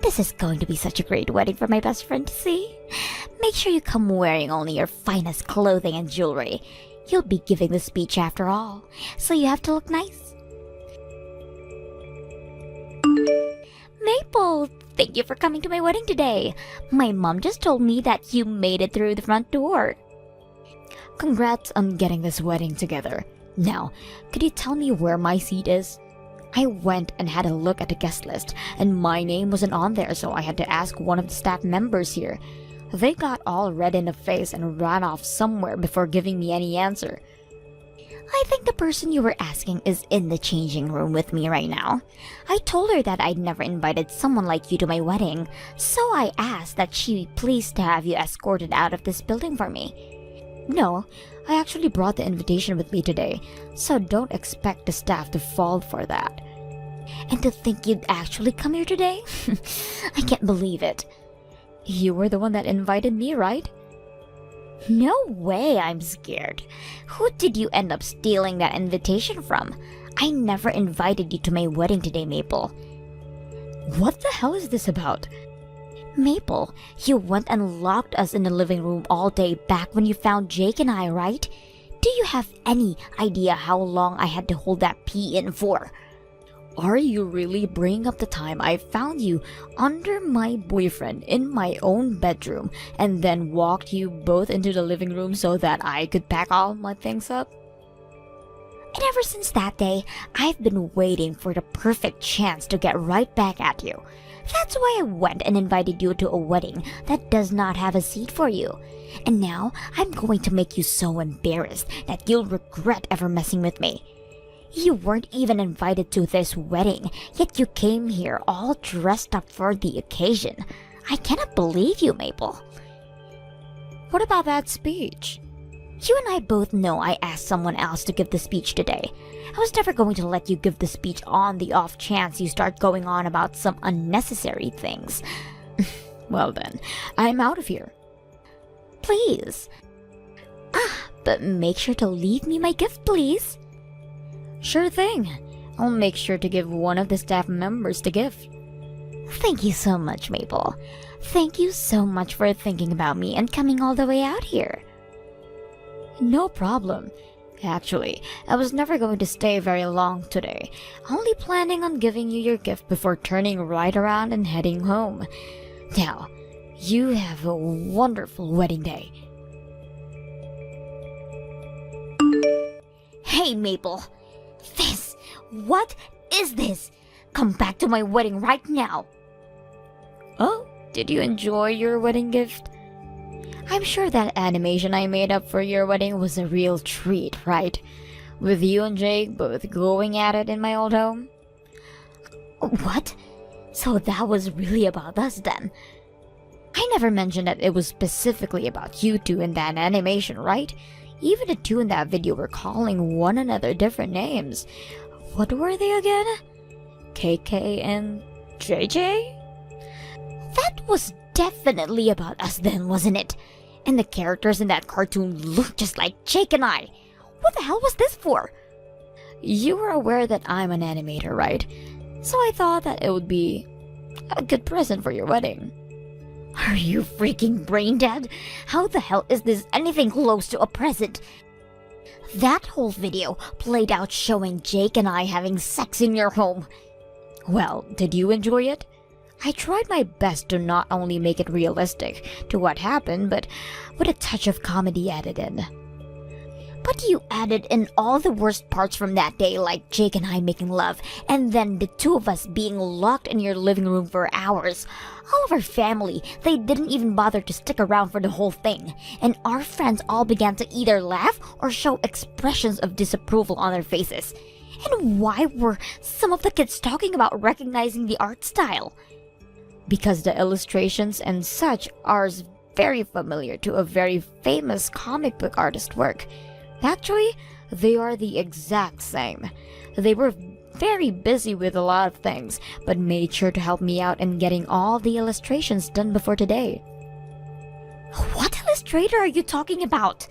This is going to be such a great wedding for my best friend to see. Make sure you come wearing only your finest clothing and jewelry. You'll be giving the speech after all, so you have to look nice. Maple, thank you for coming to my wedding today. My mom just told me that you made it through the front door. Congrats on getting this wedding together. Now, could you tell me where my seat is? I went and had a look at the guest list, and my name wasn't on there, so I had to ask one of the staff members here. They got all red in the face and ran off somewhere before giving me any answer. I think the person you were asking is in the changing room with me right now. I told her that I'd never invited someone like you to my wedding, so I asked that she be pleased to have you escorted out of this building for me. No, I actually brought the invitation with me today, so don't expect the staff to fall for that. And to think you'd actually come here today? I can't believe it. You were the one that invited me, right? No way I'm scared. Who did you end up stealing that invitation from? I never invited you to my wedding today, Maple. What the hell is this about? Maple, you went and locked us in the living room all day back when you found Jake and I, right? Do you have any idea how long I had to hold that pee in for? Are you really bringing up the time I found you under my boyfriend in my own bedroom and then walked you both into the living room so that I could pack all my things up? And ever since that day, I've been waiting for the perfect chance to get right back at you. That's why I went and invited you to a wedding that does not have a seat for you. And now I'm going to make you so embarrassed that you'll regret ever messing with me. You weren't even invited to this wedding, yet you came here all dressed up for the occasion. I cannot believe you, Maple. What about that speech? You and I both know I asked someone else to give the speech today. I was never going to let you give the speech on the off chance you start going on about some unnecessary things. Well then, I'm out of here. Please. But make sure to leave me my gift, please. Sure thing. I'll make sure to give one of the staff members the gift. Thank you so much, Maple. Thank you so much for thinking about me and coming all the way out here. No problem. Actually, I was never going to stay very long today, only planning on giving you your gift before turning right around and heading home. Now, you have a wonderful wedding day. Hey, Maple. What is this? Come back to my wedding right now. Oh, did you enjoy your wedding gift? I'm sure that animation I made up for your wedding was a real treat, right? With you and Jake both going at it in my old home? What? So that was really about us then? I never mentioned that it was specifically about you two in that animation, right? Even the two in that video were calling one another different names. What were they again? KK and JJ? That was definitely about us then, wasn't it? And the characters in that cartoon looked just like Jake and I. What the hell was this for? You were aware that I'm an animator, right? So I thought that it would be a good present for your wedding. Are you freaking brain dead? How the hell is this anything close to a present? That whole video played out showing Jake and I having sex in your home. Well, did you enjoy it? I tried my best to not only make it realistic to what happened, but with a touch of comedy added in. But you added in all the worst parts from that day, like Jake and I making love, and then the two of us being locked in your living room for hours. All of our family, they didn't even bother to stick around for the whole thing, and our friends all began to either laugh or show expressions of disapproval on their faces. And why were some of the kids talking about recognizing the art style? Because the illustrations and such are very familiar to a very famous comic book artist work. Actually, they are the exact same. They were very busy with a lot of things, but made sure to help me out in getting all the illustrations done before today. What illustrator are you talking about?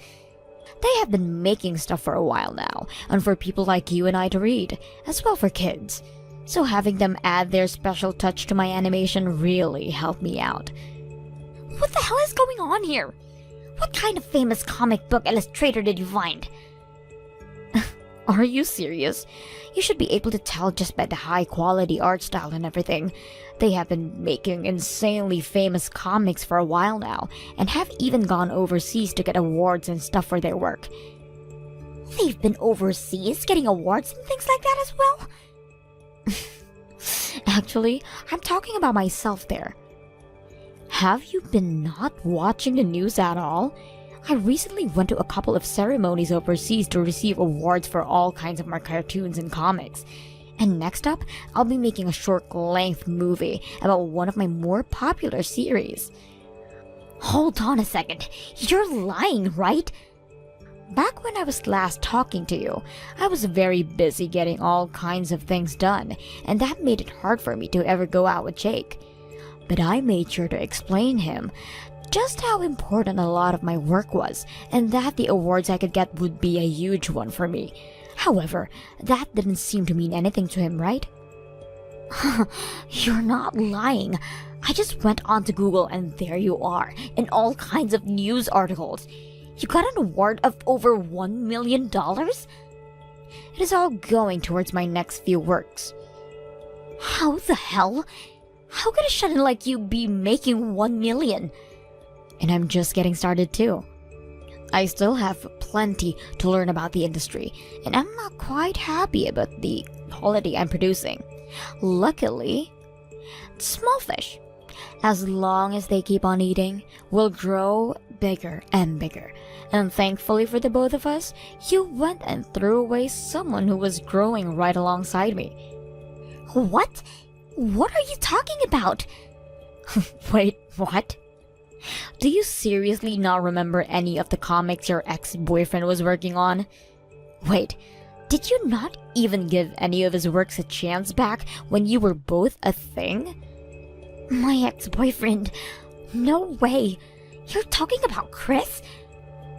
They have been making stuff for a while now, and for people like you and I to read, as well for kids. So having them add their special touch to my animation really helped me out. What the hell is going on here? What kind of famous comic book illustrator did you find? Are you serious? You should be able to tell just by the high quality art style and everything. They have been making insanely famous comics for a while now, and have even gone overseas to get awards and stuff for their work. They've been overseas getting awards and things like that as well? Actually, I'm talking about myself there. Have you been not watching the news at all? I recently went to a couple of ceremonies overseas to receive awards for all kinds of my cartoons and comics. And next up, I'll be making a short-length movie about one of my more popular series. Hold on a second. You're lying, right? Back when I was last talking to you, I was very busy getting all kinds of things done, and that made it hard for me to ever go out with Jake. But I made sure to explain him just how important a lot of my work was, and that the awards I could get would be a huge one for me. However, that didn't seem to mean anything to him, right? You're not lying. I just went onto Google and there you are, in all kinds of news articles. You got an award of over $1 million? It is all going towards my next few works. How the hell? How could a shut-in like you be making $1 million? And I'm just getting started too. I still have plenty to learn about the industry, and I'm not quite happy about the quality I'm producing. Luckily, small fish, as long as they keep on eating, will grow bigger and bigger. And thankfully for the both of us, you went and threw away someone who was growing right alongside me. What? What are you talking about? Wait, what? Do you seriously not remember any of the comics your ex-boyfriend was working on? Wait, did you not even give any of his works a chance back when you were both a thing? My ex-boyfriend? No way. You're talking about Chris?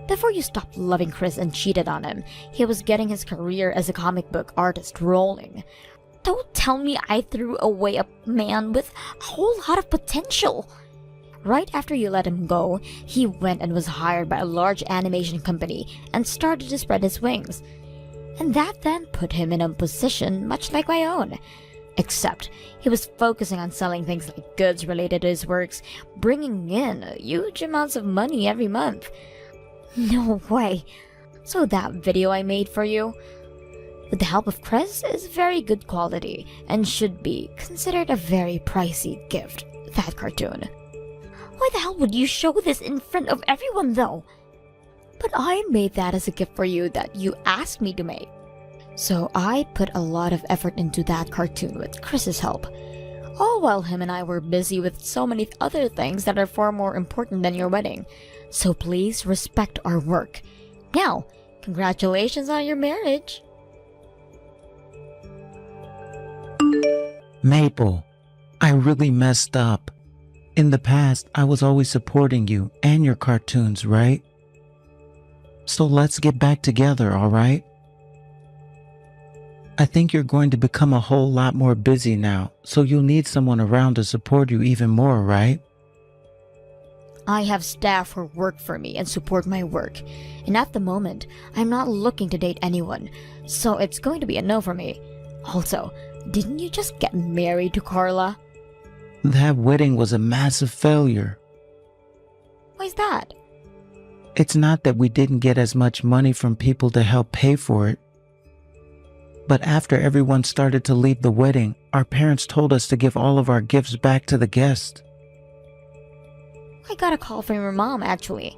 Before you stopped loving Chris and cheated on him, he was getting his career as a comic book artist rolling. Don't tell me I threw away a man with a whole lot of potential. Right after you let him go, he went and was hired by a large animation company and started to spread his wings. And that then put him in a position much like my own. Except he was focusing on selling things like goods related to his works, bringing in huge amounts of money every month. No way. So that video I made for you, with the help of Chris, is very good quality and should be considered a very pricey gift, that cartoon. Why the hell would you show this in front of everyone though? But I made that as a gift for you that you asked me to make. So I put a lot of effort into that cartoon with Chris's help. All while him and I were busy with so many other things that are far more important than your wedding. So please respect our work. Now, congratulations on your marriage. Maple, I really messed up. In the past, I was always supporting you and your cartoons, right? So let's get back together, all right? I think you're going to become a whole lot more busy now, so you'll need someone around to support you even more, right? I have staff who work for me and support my work, and at the moment, I'm not looking to date anyone, so it's going to be a no for me. Also, didn't you just get married to Carla? That wedding was a massive failure. Why's that? It's not that we didn't get as much money from people to help pay for it. But after everyone started to leave the wedding, our parents told us to give all of our gifts back to the guests. I got a call from your mom, actually.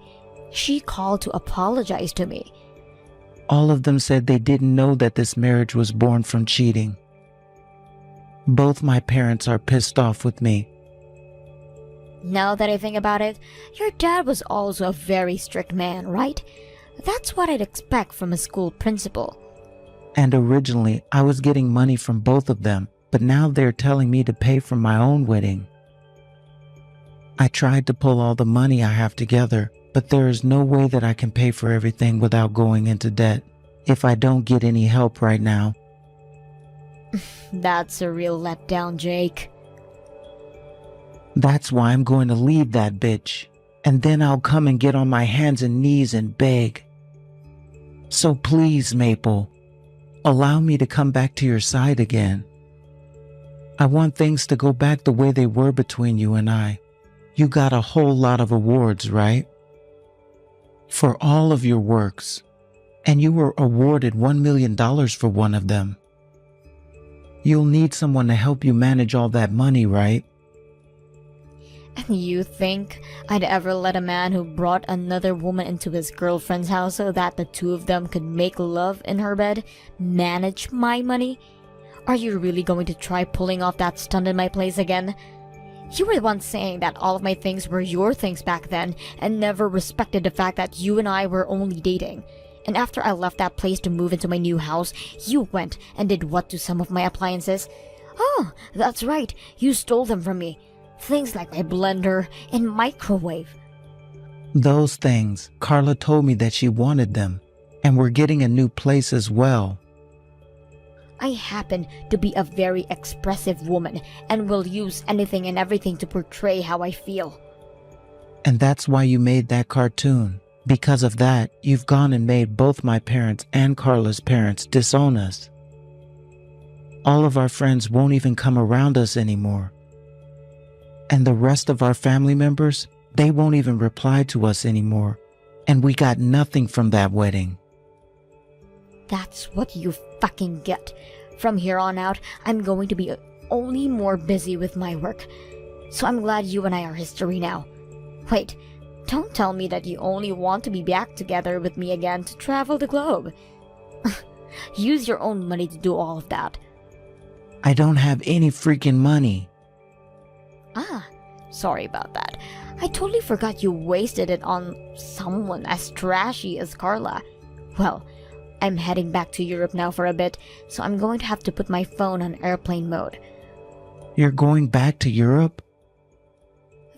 She called to apologize to me. All of them said they didn't know that this marriage was born from cheating. Both my parents are pissed off with me. Now that I think about it, your dad was also a very strict man, right? That's what I'd expect from a school principal. And originally, I was getting money from both of them, but now they're telling me to pay for my own wedding. I tried to pull all the money I have together, but there is no way that I can pay for everything without going into debt, if I don't get any help right now. That's a real letdown, Jake. That's why I'm going to leave that bitch, and then I'll come and get on my hands and knees and beg. So please, Maple, allow me to come back to your side again. I want things to go back the way they were between you and I. You got a whole lot of awards, right? For all of your works, and you were awarded $1 million for one of them. You'll need someone to help you manage all that money, right? And you think I'd ever let a man who brought another woman into his girlfriend's house so that the two of them could make love in her bed manage my money? Are you really going to try pulling off that stunt in my place again? You were the one saying that all of my things were your things back then and never respected the fact that you and I were only dating. And after I left that place to move into my new house, you went and did what to some of my appliances? Oh, that's right, you stole them from me. Things like my blender and microwave. Those things, Carla told me that she wanted them, and we're getting a new place as well. I happen to be a very expressive woman and will use anything and everything to portray how I feel. And that's why you made that cartoon. Because of that, you've gone and made both my parents and Carla's parents disown us. All of our friends won't even come around us anymore. And the rest of our family members, they won't even reply to us anymore. And we got nothing from that wedding. That's what you fucking get. From here on out, I'm going to be only more busy with my work. So I'm glad you and I are history now. Wait, don't tell me that you only want to be back together with me again to travel the globe. Use your own money to do all of that. I don't have any freaking money. Ah, sorry about that. I totally forgot you wasted it on someone as trashy as Carla. Well, I'm heading back to Europe now for a bit, so I'm going to have to put my phone on airplane mode. You're going back to Europe?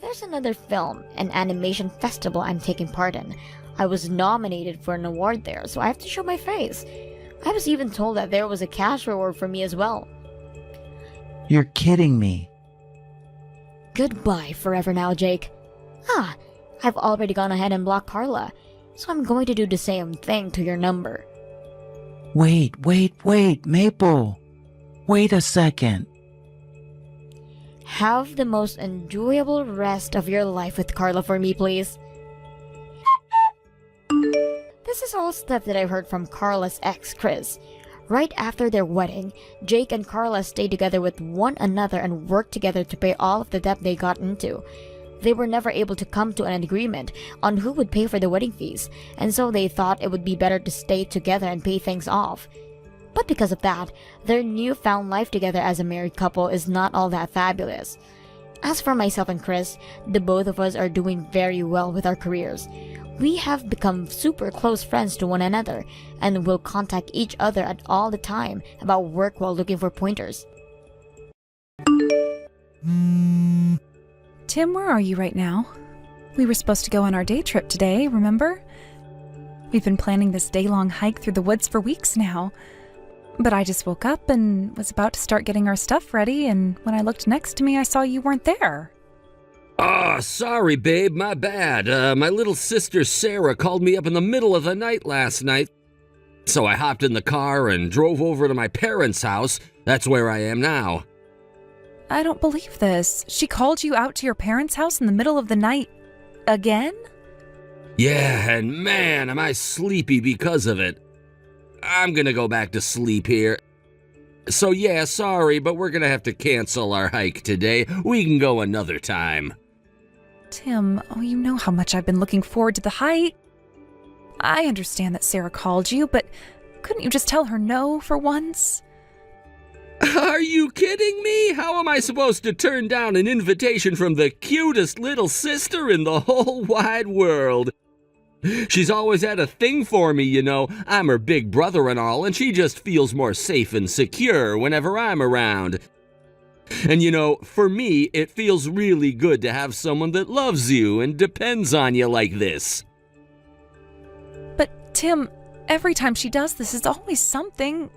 There's another film and animation festival I'm taking part in. I was nominated for an award there, so I have to show my face. I was even told that there was a cash reward for me as well. You're kidding me. Goodbye forever now, Jake. I've already gone ahead and blocked Carla, so I'm going to do the same thing to your number. Wait, Maple. Wait a second. Have the most enjoyable rest of your life with Carla for me, please. This is all stuff that I've heard from Carla's ex, Chris. Right after their wedding, Jake and Carla stayed together with one another and worked together to pay all of the debt they got into. They were never able to come to an agreement on who would pay for the wedding fees, and so they thought it would be better to stay together and pay things off. But because of that, their newfound life together as a married couple is not all that fabulous. As for myself and Chris, the both of us are doing very well with our careers. We have become super close friends to one another and will contact each other at all the time about work while looking for pointers. Tim, where are you right now? We were supposed to go on our day trip today, remember? We've been planning this day-long hike through the woods for weeks now. But I just woke up and was about to start getting our stuff ready, and when I looked next to me, I saw you weren't there. Oh, sorry, babe, my bad. My little sister Sarah called me up in the middle of the night last night. So I hopped in the car and drove over to my parents' house. That's where I am now. I don't believe this. She called you out to your parents' house in the middle of the night. Again? Yeah, and man, am I sleepy because of it. I'm gonna go back to sleep here. So yeah, sorry, but we're gonna have to cancel our hike today. We can go another time. Tim, you know how much I've been looking forward to the hike. I understand that Sarah called you, but couldn't you just tell her no for once? Are you kidding me? How am I supposed to turn down an invitation from the cutest little sister in the whole wide world? She's always had a thing for me, you know. I'm her big brother and all, and she just feels more safe and secure whenever I'm around. And you know, for me, it feels really good to have someone that loves you and depends on you like this. But Tim, every time she does this, it's always something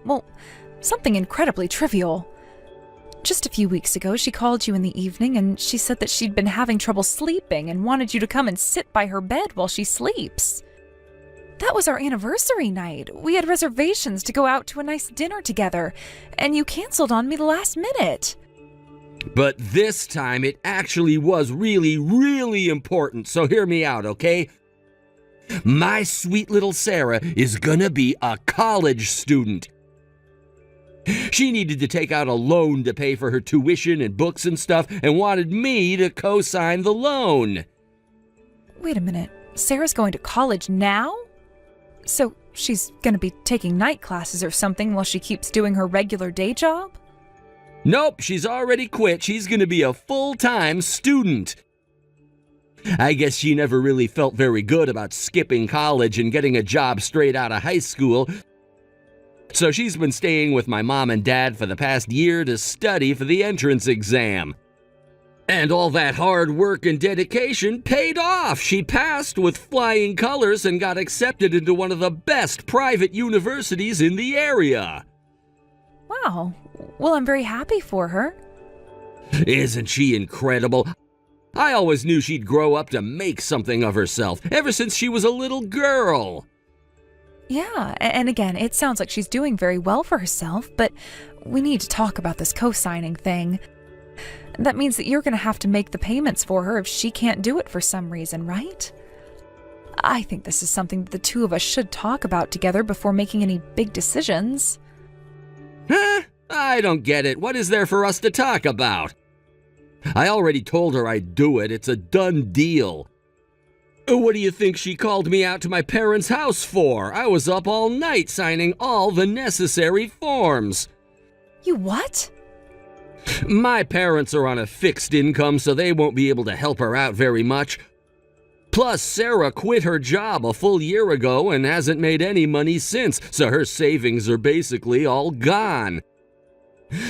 incredibly trivial. Just a few weeks ago, she called you in the evening and she said that she'd been having trouble sleeping and wanted you to come and sit by her bed while she sleeps. That was our anniversary night. We had reservations to go out to a nice dinner together, and you canceled on me the last minute. But this time, it actually was really, really important, so hear me out, okay? My sweet little Sarah is gonna be a college student. She needed to take out a loan to pay for her tuition and books and stuff and wanted me to co-sign the loan. Wait a minute. Sarah's going to college now? So she's going to be taking night classes or something while she keeps doing her regular day job? Nope, she's already quit. She's going to be a full-time student. I guess she never really felt very good about skipping college and getting a job straight out of high school. So she's been staying with my mom and dad for the past year to study for the entrance exam. And all that hard work and dedication paid off. She passed with flying colors and got accepted into one of the best private universities in the area. Wow. Well, I'm very happy for her. Isn't she incredible? I always knew she'd grow up to make something of herself, ever since she was a little girl. Yeah, and again, it sounds like she's doing very well for herself, but we need to talk about this co-signing thing. That means that you're going to have to make the payments for her if she can't do it for some reason, right? I think this is something that the two of us should talk about together before making any big decisions. Huh? I don't get it. What is there for us to talk about? I already told her I'd do it. It's a done deal. What do you think she called me out to my parents' house for? I was up all night signing all the necessary forms. You what? My parents are on a fixed income, so they won't be able to help her out very much. Plus, Sarah quit her job a full year ago and hasn't made any money since, so her savings are basically all gone.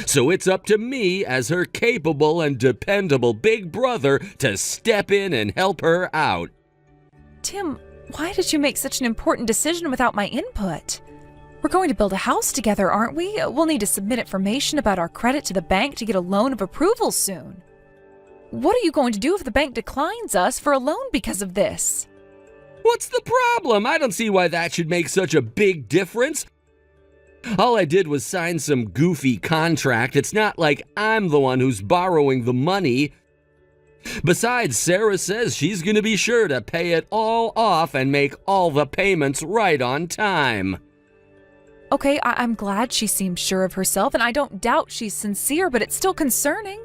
So it's up to me, as her capable and dependable big brother, to step in and help her out. Tim, why did you make such an important decision without my input? We're going to build a house together, aren't we? We'll need to submit information about our credit to the bank to get a loan of approval soon. What are you going to do if the bank declines us for a loan because of this? What's the problem? I don't see why that should make such a big difference. All I did was sign some goofy contract. It's not like I'm the one who's borrowing the money. Besides, Sarah says she's going to be sure to pay it all off and make all the payments right on time. Okay, I'm glad she seems sure of herself, and I don't doubt she's sincere, but it's still concerning.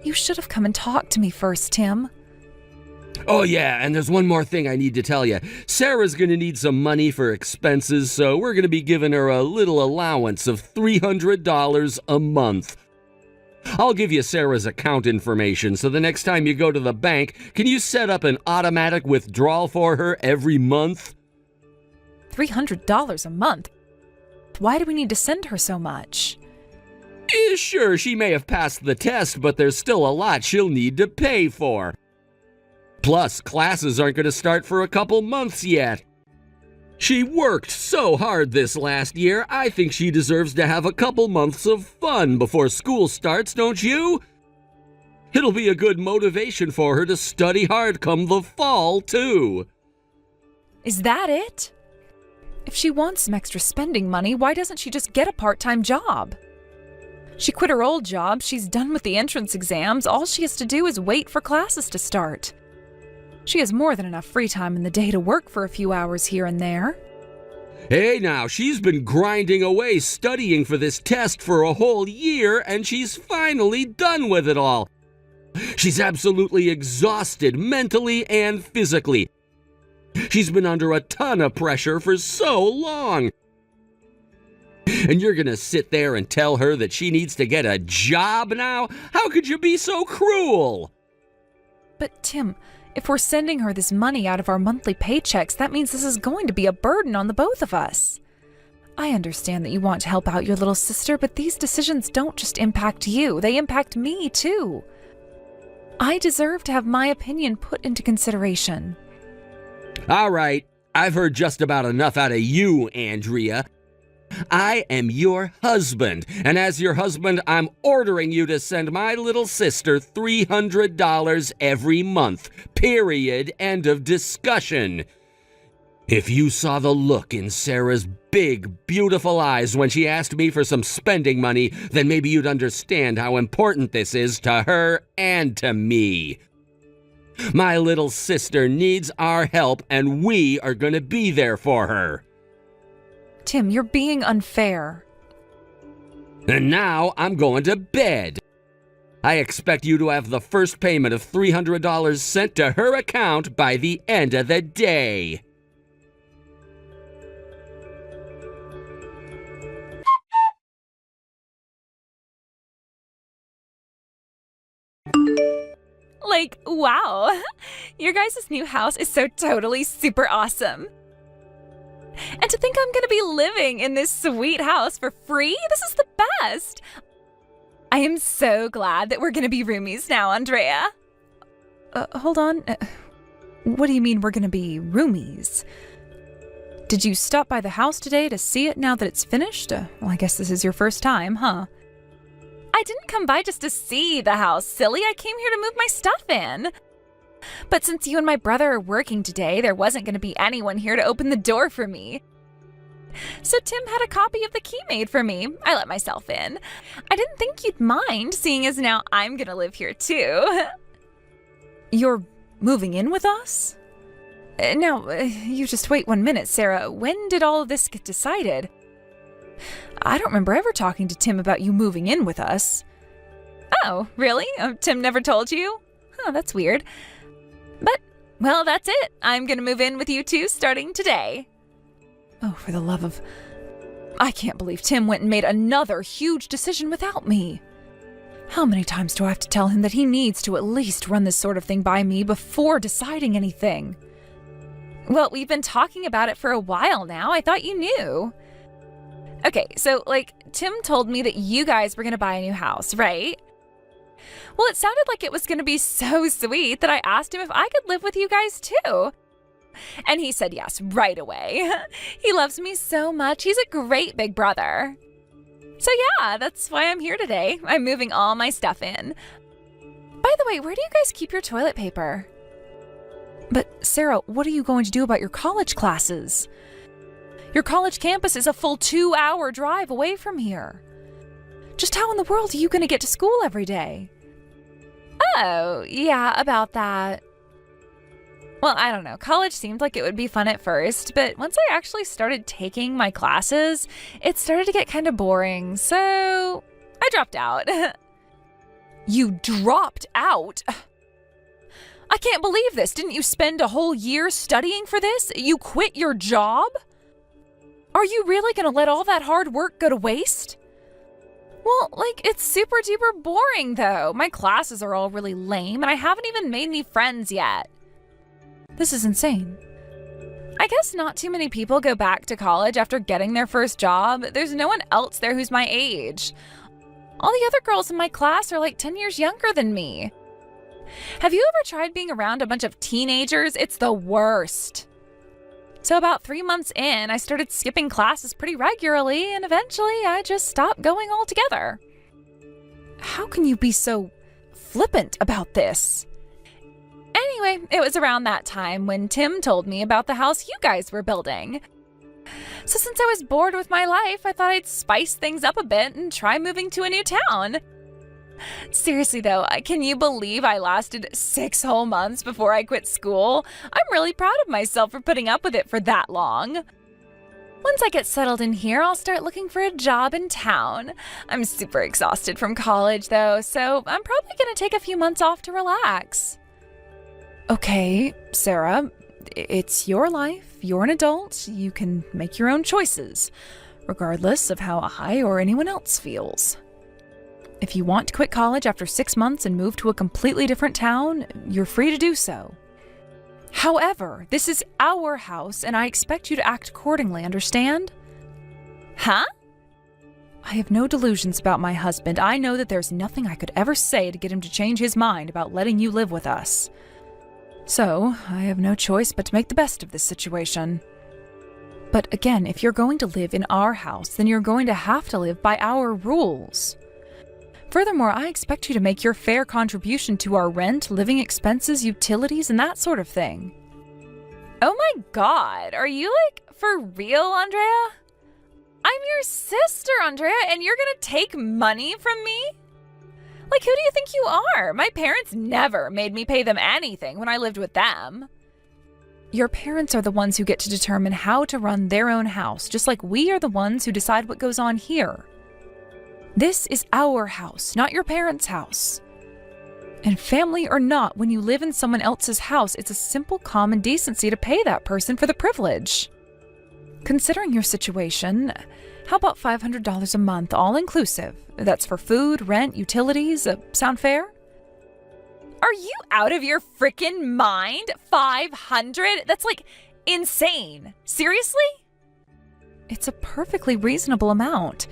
You should have come and talked to me first, Tim. Oh yeah, and there's one more thing I need to tell you. Sarah's going to need some money for expenses, so we're going to be giving her a little allowance of $300 a month. I'll give you Sarah's account information, so the next time you go to the bank, can you set up an automatic withdrawal for her every month? $300 a month? Why do we need to send her so much? Sure, she may have passed the test, but there's still a lot she'll need to pay for. Plus, classes aren't going to start for a couple months yet. She worked so hard this last year, I think she deserves to have a couple months of fun before school starts, don't you? It'll be a good motivation for her to study hard come the fall, too. Is that it? If she wants some extra spending money, why doesn't she just get a part-time job? She quit her old job, she's done with the entrance exams, all she has to do is wait for classes to start. She has more than enough free time in the day to work for a few hours here and there. Hey now, she's been grinding away studying for this test for a whole year, and she's finally done with it all. She's absolutely exhausted mentally and physically. She's been under a ton of pressure for so long. And you're gonna sit there and tell her that she needs to get a job now? How could you be so cruel? But Tim, if we're sending her this money out of our monthly paychecks, that means this is going to be a burden on the both of us. I understand that you want to help out your little sister, but these decisions don't just impact you, they impact me too. I deserve to have my opinion put into consideration. All right, I've heard just about enough out of you, Andrea. I am your husband, and as your husband, I'm ordering you to send my little sister $300 every month. Period. End of discussion. If you saw the look in Sarah's big, beautiful eyes when she asked me for some spending money, then maybe you'd understand how important this is to her and to me. My little sister needs our help, and we are going to be there for her. Tim, you're being unfair. And now I'm going to bed. I expect you to have the first payment of $300 sent to her account by the end of the day. Like, wow, your guys' new house is so totally super awesome. And to think I'm gonna be living in this sweet house for free? This is the best. I am so glad that we're gonna be roomies now, Andrea. Hold on. What do you mean we're gonna be roomies? Did you stop by the house today to see it now that it's finished? Well, I guess this is your first time, huh? I didn't come by just to see the house, silly. I came here to move my stuff in. But since you and my brother are working today, there wasn't going to be anyone here to open the door for me. So Tim had a copy of the key made for me. I let myself in. I didn't think you'd mind, seeing as now I'm going to live here too. You're moving in with us? Now, you just wait 1 minute, Sarah. When did all of this get decided? I don't remember ever talking to Tim about you moving in with us. Oh, really? Tim never told you? Oh, that's weird. But, well, that's it. I'm gonna move in with you two starting today. Oh, for the love of... I can't believe Tim went and made another huge decision without me. How many times do I have to tell him that he needs to at least run this sort of thing by me before deciding anything? Well, we've been talking about it for a while now. I thought you knew. Okay, so, Tim told me that you guys were gonna buy a new house, right? Well, it sounded like it was gonna be so sweet that I asked him if I could live with you guys too. And he said yes right away. He loves me so much. He's a great big brother. So yeah, that's why I'm here today. I'm moving all my stuff in. By the way, where do you guys keep your toilet paper? But Sarah, what are you going to do about your college classes? Your college campus is a full 2-hour drive away from here. Just how in the world are you going to get to school every day? Oh, yeah, about that. Well, I don't know. College seemed like it would be fun at first, but once I actually started taking my classes, it started to get kind of boring, so I dropped out. You dropped out? I can't believe this. Didn't you spend a whole year studying for this? You quit your job? Are you really going to let all that hard work go to waste? Well, it's super duper boring though. My classes are all really lame and I haven't even made any friends yet. This is insane. I guess not too many people go back to college after getting their first job. There's no one else there who's my age. All the other girls in my class are 10 years younger than me. Have you ever tried being around a bunch of teenagers? It's the worst. So about 3 months in, I started skipping classes pretty regularly, and eventually I just stopped going altogether. How can you be so flippant about this? Anyway, it was around that time when Tim told me about the house you guys were building. So since I was bored with my life, I thought I'd spice things up a bit and try moving to a new town. Seriously though, can you believe I lasted 6 whole months before I quit school? I'm really proud of myself for putting up with it for that long. Once I get settled in here, I'll start looking for a job in town. I'm super exhausted from college though, so I'm probably gonna take a few months off to relax. Okay, Sarah, it's your life. You're an adult. You can make your own choices, regardless of how I or anyone else feels. If you want to quit college after 6 months and move to a completely different town, you're free to do so. However, this is our house and I expect you to act accordingly, understand? Huh? I have no delusions about my husband. I know that there's nothing I could ever say to get him to change his mind about letting you live with us. So, I have no choice but to make the best of this situation. But again, if you're going to live in our house, then you're going to have to live by our rules. Furthermore, I expect you to make your fair contribution to our rent, living expenses, utilities, and that sort of thing. Oh my god, are you for real, Andrea? I'm your sister, Andrea, and you're gonna take money from me? Who do you think you are? My parents never made me pay them anything when I lived with them. Your parents are the ones who get to determine how to run their own house, just like we are the ones who decide what goes on here. This is our house, not your parents' house. And family or not, when you live in someone else's house, it's a simple common decency to pay that person for the privilege. Considering your situation, how about $500 a month, all inclusive? That's for food, rent, utilities. Sound fair? Are you out of your frickin' mind? 500? That's insane. Seriously? It's a perfectly reasonable amount.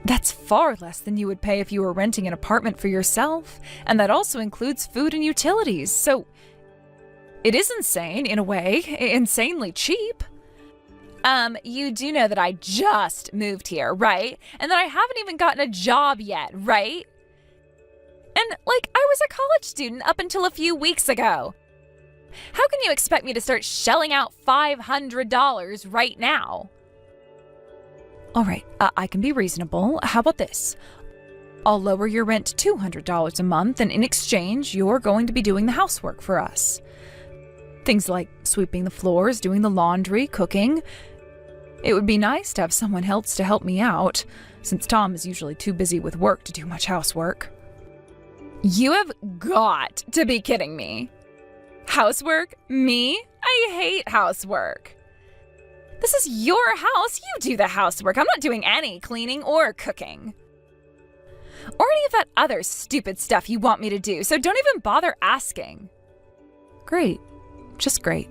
That's far less than you would pay if you were renting an apartment for yourself, and that also includes food and utilities, so it is insane, in a way, insanely cheap. You do know that I just moved here, right? And that I haven't even gotten a job yet, right? And, I was a college student up until a few weeks ago. How can you expect me to start shelling out $500 right now? All right, I can be reasonable. How about this? I'll lower your rent to $200 a month, and in exchange, you're going to be doing the housework for us. Things like sweeping the floors, doing the laundry, cooking. It would be nice to have someone else to help me out, since Tom is usually too busy with work to do much housework. You have got to be kidding me. Housework? Me? I hate housework. This is your house. You do the housework. I'm not doing any cleaning or cooking. Or any of that other stupid stuff you want me to do, so don't even bother asking. Great. Just great.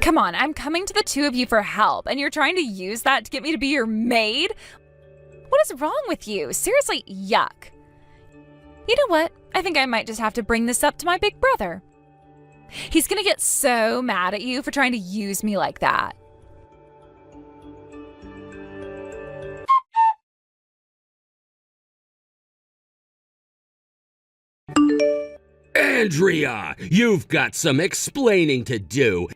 Come on, I'm coming to the two of you for help, and you're trying to use that to get me to be your maid? What is wrong with you? Seriously, yuck. You know what? I think I might just have to bring this up to my big brother. He's gonna get so mad at you for trying to use me like that. Andrea, you've got some explaining to do.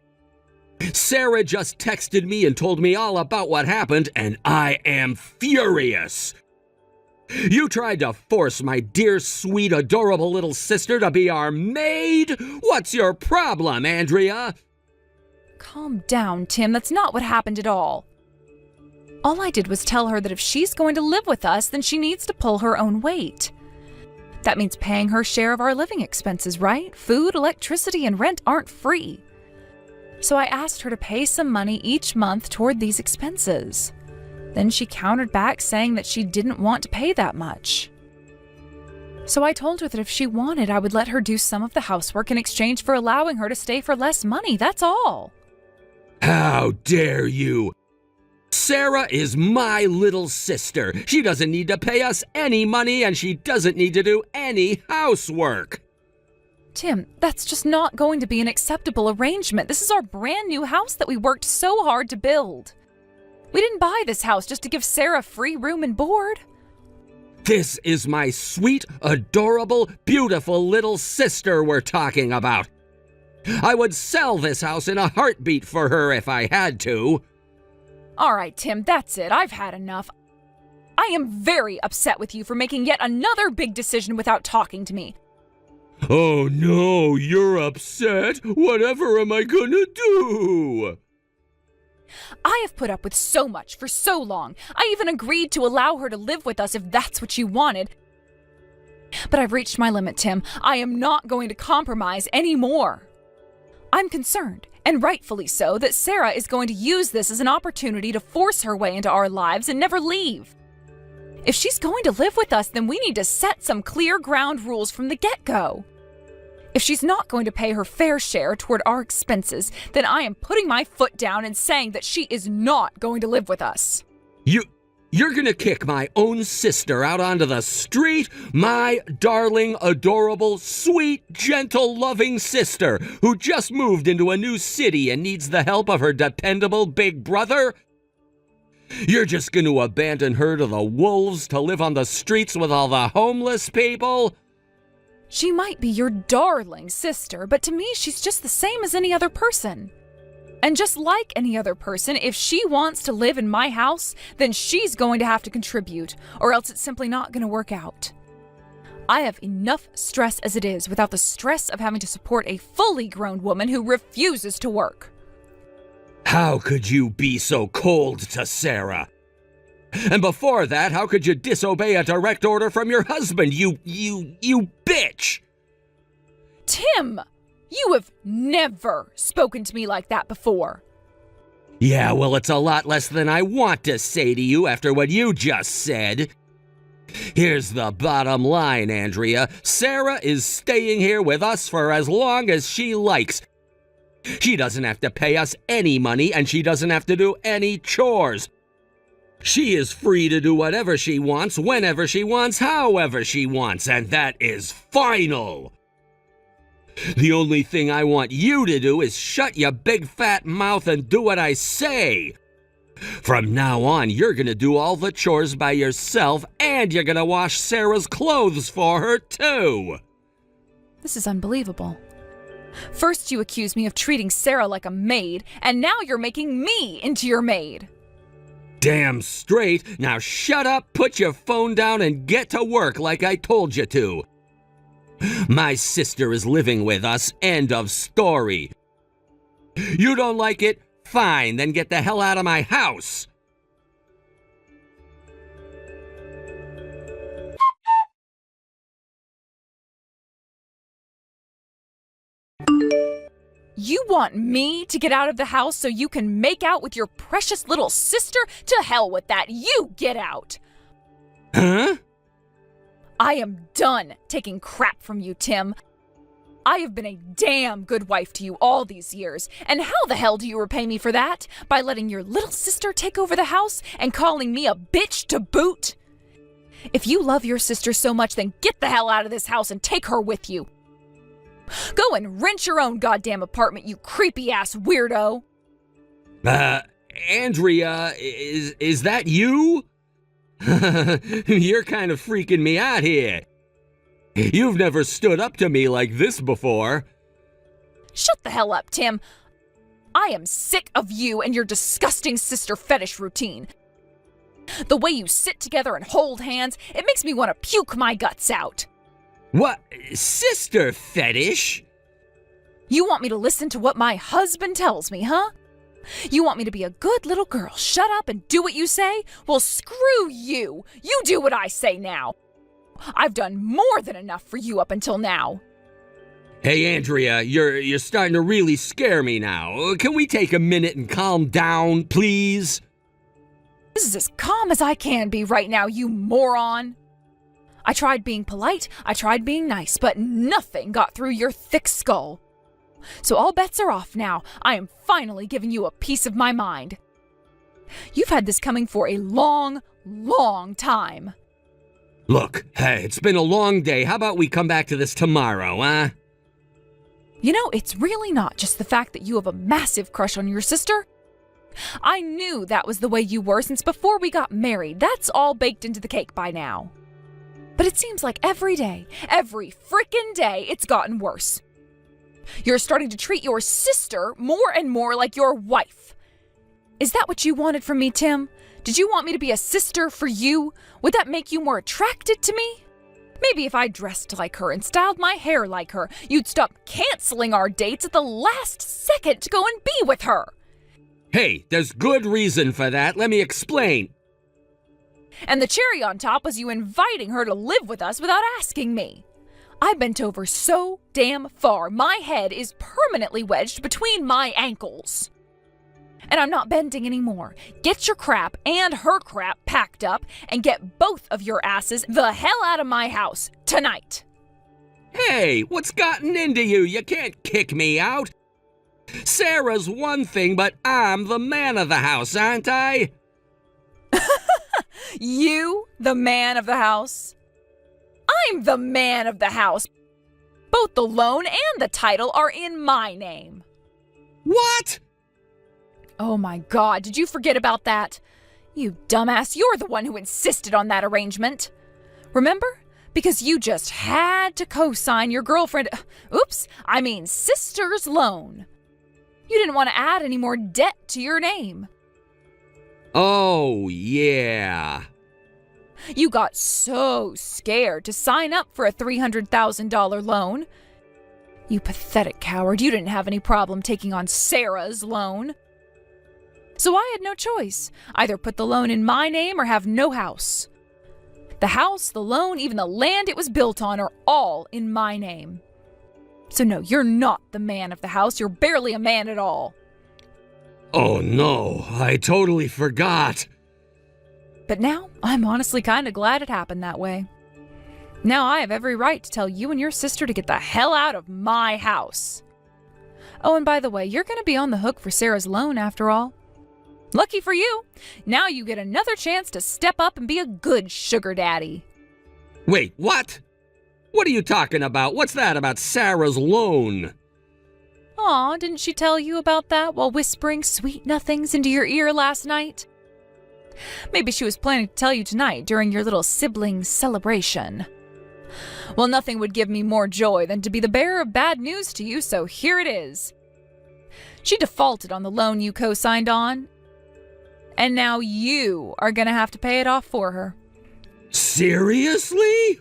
Sarah just texted me and told me all about what happened, and I am furious. You tried to force my dear, sweet, adorable little sister to be our maid? What's your problem, Andrea? Calm down, Tim. That's not what happened at all. All I did was tell her that if she's going to live with us, then she needs to pull her own weight. That means paying her share of our living expenses, right? Food, electricity, and rent aren't free. So I asked her to pay some money each month toward these expenses. Then she countered back saying that she didn't want to pay that much. So I told her that if she wanted, I would let her do some of the housework in exchange for allowing her to stay for less money, that's all. How dare you! Sarah is my little sister. She doesn't need to pay us any money, and she doesn't need to do any housework. Tim, that's just not going to be an acceptable arrangement. This is our brand new house that we worked so hard to build. We didn't buy this house just to give Sarah free room and board. This is my sweet, adorable, beautiful little sister we're talking about. I would sell this house in a heartbeat for her if I had to. All right, Tim, that's it. I've had enough. I am very upset with you for making yet another big decision without talking to me. Oh no, you're upset? Whatever am I gonna do? I have put up with so much for so long. I even agreed to allow her to live with us if that's what you wanted. But I've reached my limit, Tim. I am not going to compromise anymore. I'm concerned, and rightfully so, that Sarah is going to use this as an opportunity to force her way into our lives and never leave. If she's going to live with us, then we need to set some clear ground rules from the get-go. If she's not going to pay her fair share toward our expenses, then I am putting my foot down and saying that she is not going to live with us. You're gonna kick my own sister out onto the street? My darling, adorable, sweet, gentle, loving sister who just moved into a new city and needs the help of her dependable big brother? You're just gonna abandon her to the wolves to live on the streets with all the homeless people? She might be your darling sister, but to me she's just the same as any other person. And just like any other person, if she wants to live in my house, then she's going to have to contribute, or else it's simply not going to work out. I have enough stress as it is without the stress of having to support a fully grown woman who refuses to work. How could you be so cold to Sarah? And before that, how could you disobey a direct order from your husband, you bitch? Tim! You have never spoken to me like that before. Yeah, well, it's a lot less than I want to say to you after what you just said. Here's the bottom line, Andrea. Sarah is staying here with us for as long as she likes. She doesn't have to pay us any money, and she doesn't have to do any chores. She is free to do whatever she wants, whenever she wants, however she wants, and that is final. The only thing I want you to do is shut your big fat mouth and do what I say. From now on, you're gonna do all the chores by yourself, and you're gonna wash Sarah's clothes for her, too. This is unbelievable. First you accuse me of treating Sarah like a maid, and now you're making me into your maid. Damn straight. Now shut up, put your phone down, and get to work like I told you to. My sister is living with us, end of story. You don't like it? Fine, then get the hell out of my house. You want me to get out of the house so you can make out with your precious little sister? To hell with that. You get out. Huh? I am done taking crap from you, Tim. I have been a damn good wife to you all these years, and how the hell do you repay me for that? By letting your little sister take over the house and calling me a bitch to boot? If you love your sister so much, then get the hell out of this house and take her with you. Go and rent your own goddamn apartment, you creepy-ass weirdo. Andrea, is that you? You're kind of freaking me out here. You've never stood up to me like this before. Shut the hell up, Tim. I am sick of you and your disgusting sister fetish routine. The way you sit together and hold hands, it makes me want to puke my guts out. What? Sister fetish? You want me to listen to what my husband tells me, huh? You want me to be a good little girl, shut up and do what you say? Well, screw you. You do what I say now. I've done more than enough for you up until now. Hey, Andrea, you're starting to really scare me now. Can we take a minute and calm down, please? This is as calm as I can be right now, you moron. I tried being polite, I tried being nice, but nothing got through your thick skull. So all bets are off now. I am finally giving you a piece of my mind. You've had this coming for a long, long time. Look, hey, it's been a long day. How about we come back to this tomorrow, huh? You know, it's really not just the fact that you have a massive crush on your sister. I knew that was the way you were since before we got married. That's all baked into the cake by now. But it seems like every day, every frickin' day, it's gotten worse. You're starting to treat your sister more and more like your wife. Is that what you wanted from me, Tim? Did you want me to be a sister for you? Would that make you more attracted to me? Maybe if I dressed like her and styled my hair like her, you'd stop canceling our dates at the last second to go and be with her. Hey, there's good reason for that. Let me explain. And the cherry on top was you inviting her to live with us without asking me. I bent over so damn far, my head is permanently wedged between my ankles. And I'm not bending anymore. Get your crap and her crap packed up and get both of your asses the hell out of my house tonight. Hey, what's gotten into you? You can't kick me out. Sarah's one thing, but I'm the man of the house, aren't I? You, the man of the house? I'm the man of the house. Both the loan and the title are in my name. What? Oh my God, did you forget about that? You dumbass, you're the one who insisted on that arrangement. Remember? Because you just had to co-sign your sister's loan. You didn't want to add any more debt to your name. Oh, yeah. You got so scared to sign up for a $300,000 loan. You pathetic coward, you didn't have any problem taking on Sarah's loan. So I had no choice. Either put the loan in my name or have no house. The house, the loan, even the land it was built on are all in my name. So no, you're not the man of the house. You're barely a man at all. Oh no, I totally forgot. But now, I'm honestly kind of glad it happened that way. Now I have every right to tell you and your sister to get the hell out of my house. Oh, and by the way, you're going to be on the hook for Sarah's loan after all. Lucky for you, now you get another chance to step up and be a good sugar daddy. Wait, what? What are you talking about? What's that about Sarah's loan? Aw, didn't she tell you about that while whispering sweet nothings into your ear last night? Maybe she was planning to tell you tonight during your little sibling celebration. Well, nothing would give me more joy than to be the bearer of bad news to you, so here it is. She defaulted on the loan you co-signed on, and now you are gonna have to pay it off for her. Seriously?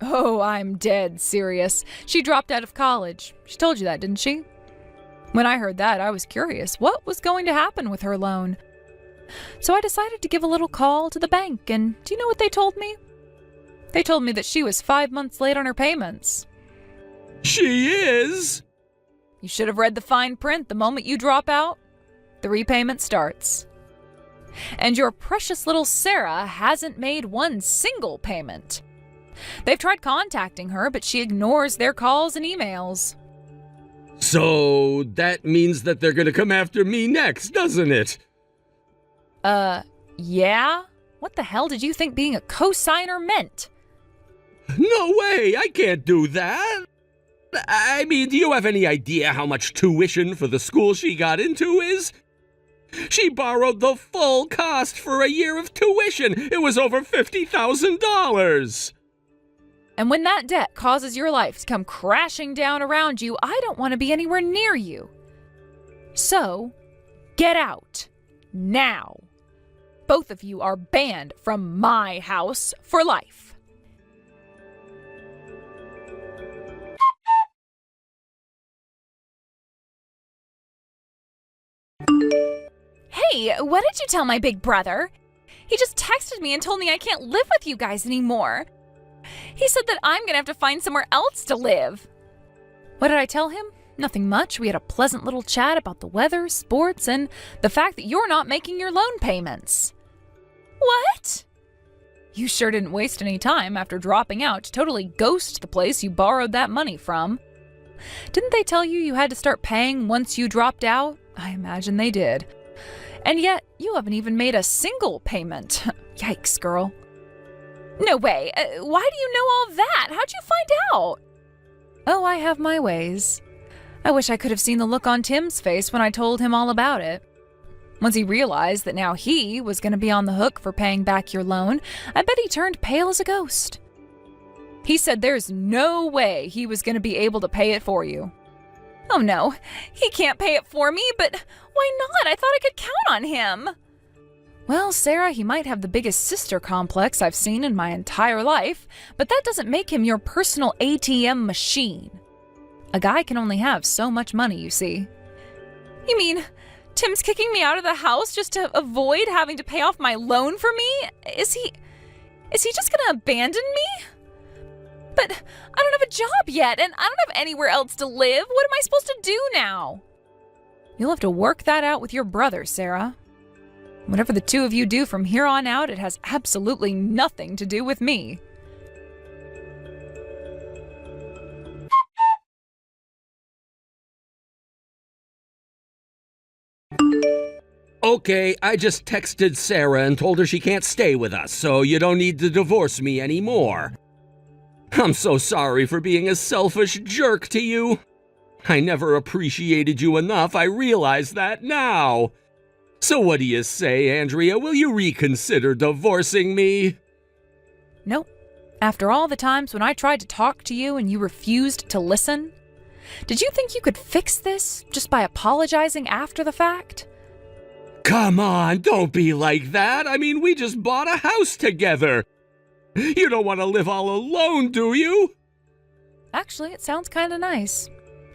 Oh, I'm dead serious. She dropped out of college. She told you that, didn't she? When I heard that, I was curious what was going to happen with her loan. So I decided to give a little call to the bank, and do you know what they told me? They told me that she was 5 months late on her payments. She is? You should have read the fine print. The moment you drop out, the repayment starts. And your precious little Sarah hasn't made one single payment. They've tried contacting her, but she ignores their calls and emails. So that means that they're gonna come after me next, doesn't it? Yeah? What the hell did you think being a co-signer meant? No way, I can't do that. I mean, do you have any idea how much tuition for the school she got into is? She borrowed the full cost for a year of tuition. It was over $50,000. And when that debt causes your life to come crashing down around you, I don't want to be anywhere near you. So, get out. Now. Both of you are banned from my house for life. Hey, what did you tell my big brother? He just texted me and told me I can't live with you guys anymore. He said that I'm gonna have to find somewhere else to live. What did I tell him? Nothing much. We had a pleasant little chat about the weather, sports, and the fact that you're not making your loan payments. What? You sure didn't waste any time after dropping out to totally ghost the place you borrowed that money from. Didn't they tell you you had to start paying once you dropped out? I imagine they did. And yet, you haven't even made a single payment. Yikes, girl. No way. Why do you know all that? How'd you find out? Oh, I have my ways. I wish I could have seen the look on Tim's face when I told him all about it. Once he realized that now he was going to be on the hook for paying back your loan, I bet he turned pale as a ghost. He said there's no way he was going to be able to pay it for you. Oh no, he can't pay it for me, but why not? I thought I could count on him. Well, Sarah, he might have the biggest sister complex I've seen in my entire life, but that doesn't make him your personal ATM machine. A guy can only have so much money, you see. You mean Tim's kicking me out of the house just to avoid having to pay off my loan for me? Is he just gonna abandon me? But I don't have a job yet, and I don't have anywhere else to live. What am I supposed to do now? You'll have to work that out with your brother, Sarah. Whatever the two of you do from here on out, it has absolutely nothing to do with me. Okay, I just texted Sarah and told her she can't stay with us, so you don't need to divorce me anymore. I'm so sorry for being a selfish jerk to you. I never appreciated you enough. I realize that now. So what do you say, Andrea? Will you reconsider divorcing me? Nope. After all the times when I tried to talk to you and you refused to listen? Did you think you could fix this just by apologizing after the fact? Come on, don't be like that. I mean, we just bought a house together. You don't want to live all alone, do you? Actually, it sounds kind of nice.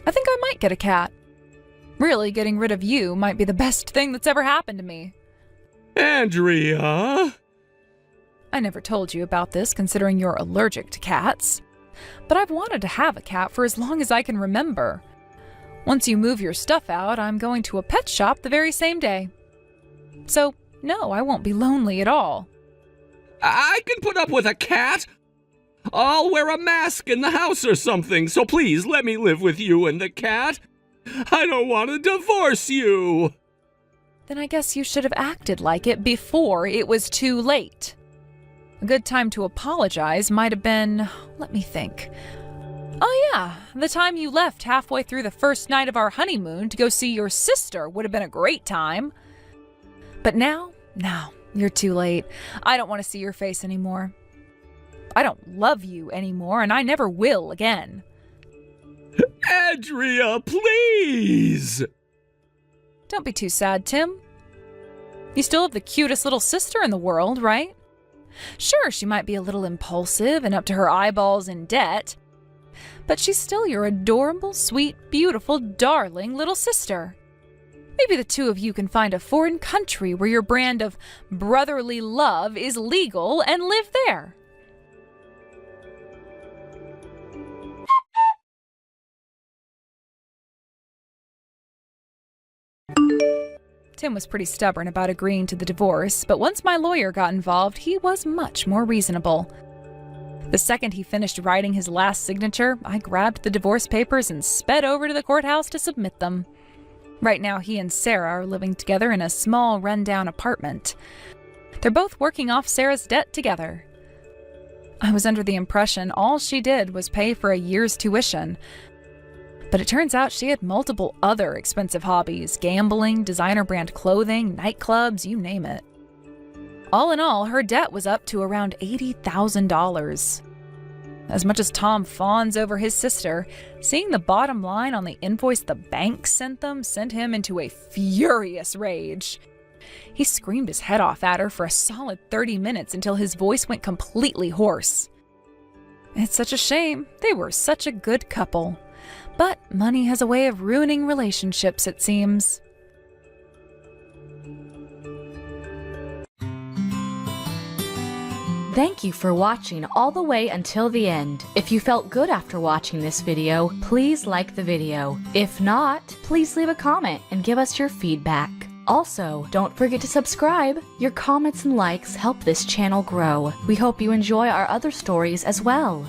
I think I might get a cat. Really, getting rid of you might be the best thing that's ever happened to me. Andrea? I never told you about this considering you're allergic to cats. But I've wanted to have a cat for as long as I can remember. Once you move your stuff out, I'm going to a pet shop the very same day. So, no, I won't be lonely at all. I can put up with a cat. I'll wear a mask in the house or something, so please let me live with you and the cat. I don't want to divorce you. then I guess you should have acted like it before it was too late. A good time to apologize might have been, let me think. Oh yeah, the time you left halfway through the first night of our honeymoon to go see your sister would have been a great time. But now, no, you're too late. I don't want to see your face anymore. I don't love you anymore, and I never will again. Andrea, please! Don't be too sad, Tim. You still have the cutest little sister in the world, right? Sure, she might be a little impulsive and up to her eyeballs in debt, but she's still your adorable, sweet, beautiful, darling little sister. Maybe the two of you can find a foreign country where your brand of brotherly love is legal and live there. Tim was pretty stubborn about agreeing to the divorce, but once my lawyer got involved, he was much more reasonable. The second he finished writing his last signature, I grabbed the divorce papers and sped over to the courthouse to submit them. Right now, he and Sarah are living together in a small, rundown apartment. They're both working off Sarah's debt together. I was under the impression all she did was pay for a year's tuition, but it turns out she had multiple other expensive hobbies: gambling, designer brand clothing, nightclubs, you name it. All in all, her debt was up to around $80,000. As much as Tom fawns over his sister, seeing the bottom line on the invoice the bank sent them sent him into a furious rage. He screamed his head off at her for a solid 30 minutes until his voice went completely hoarse. It's such a shame. They were such a good couple. But money has a way of ruining relationships, it seems. Thank you for watching all the way until the end. If you felt good after watching this video, please like the video. If not, please leave a comment and give us your feedback. Also, don't forget to subscribe. Your comments and likes help this channel grow. We hope you enjoy our other stories as well.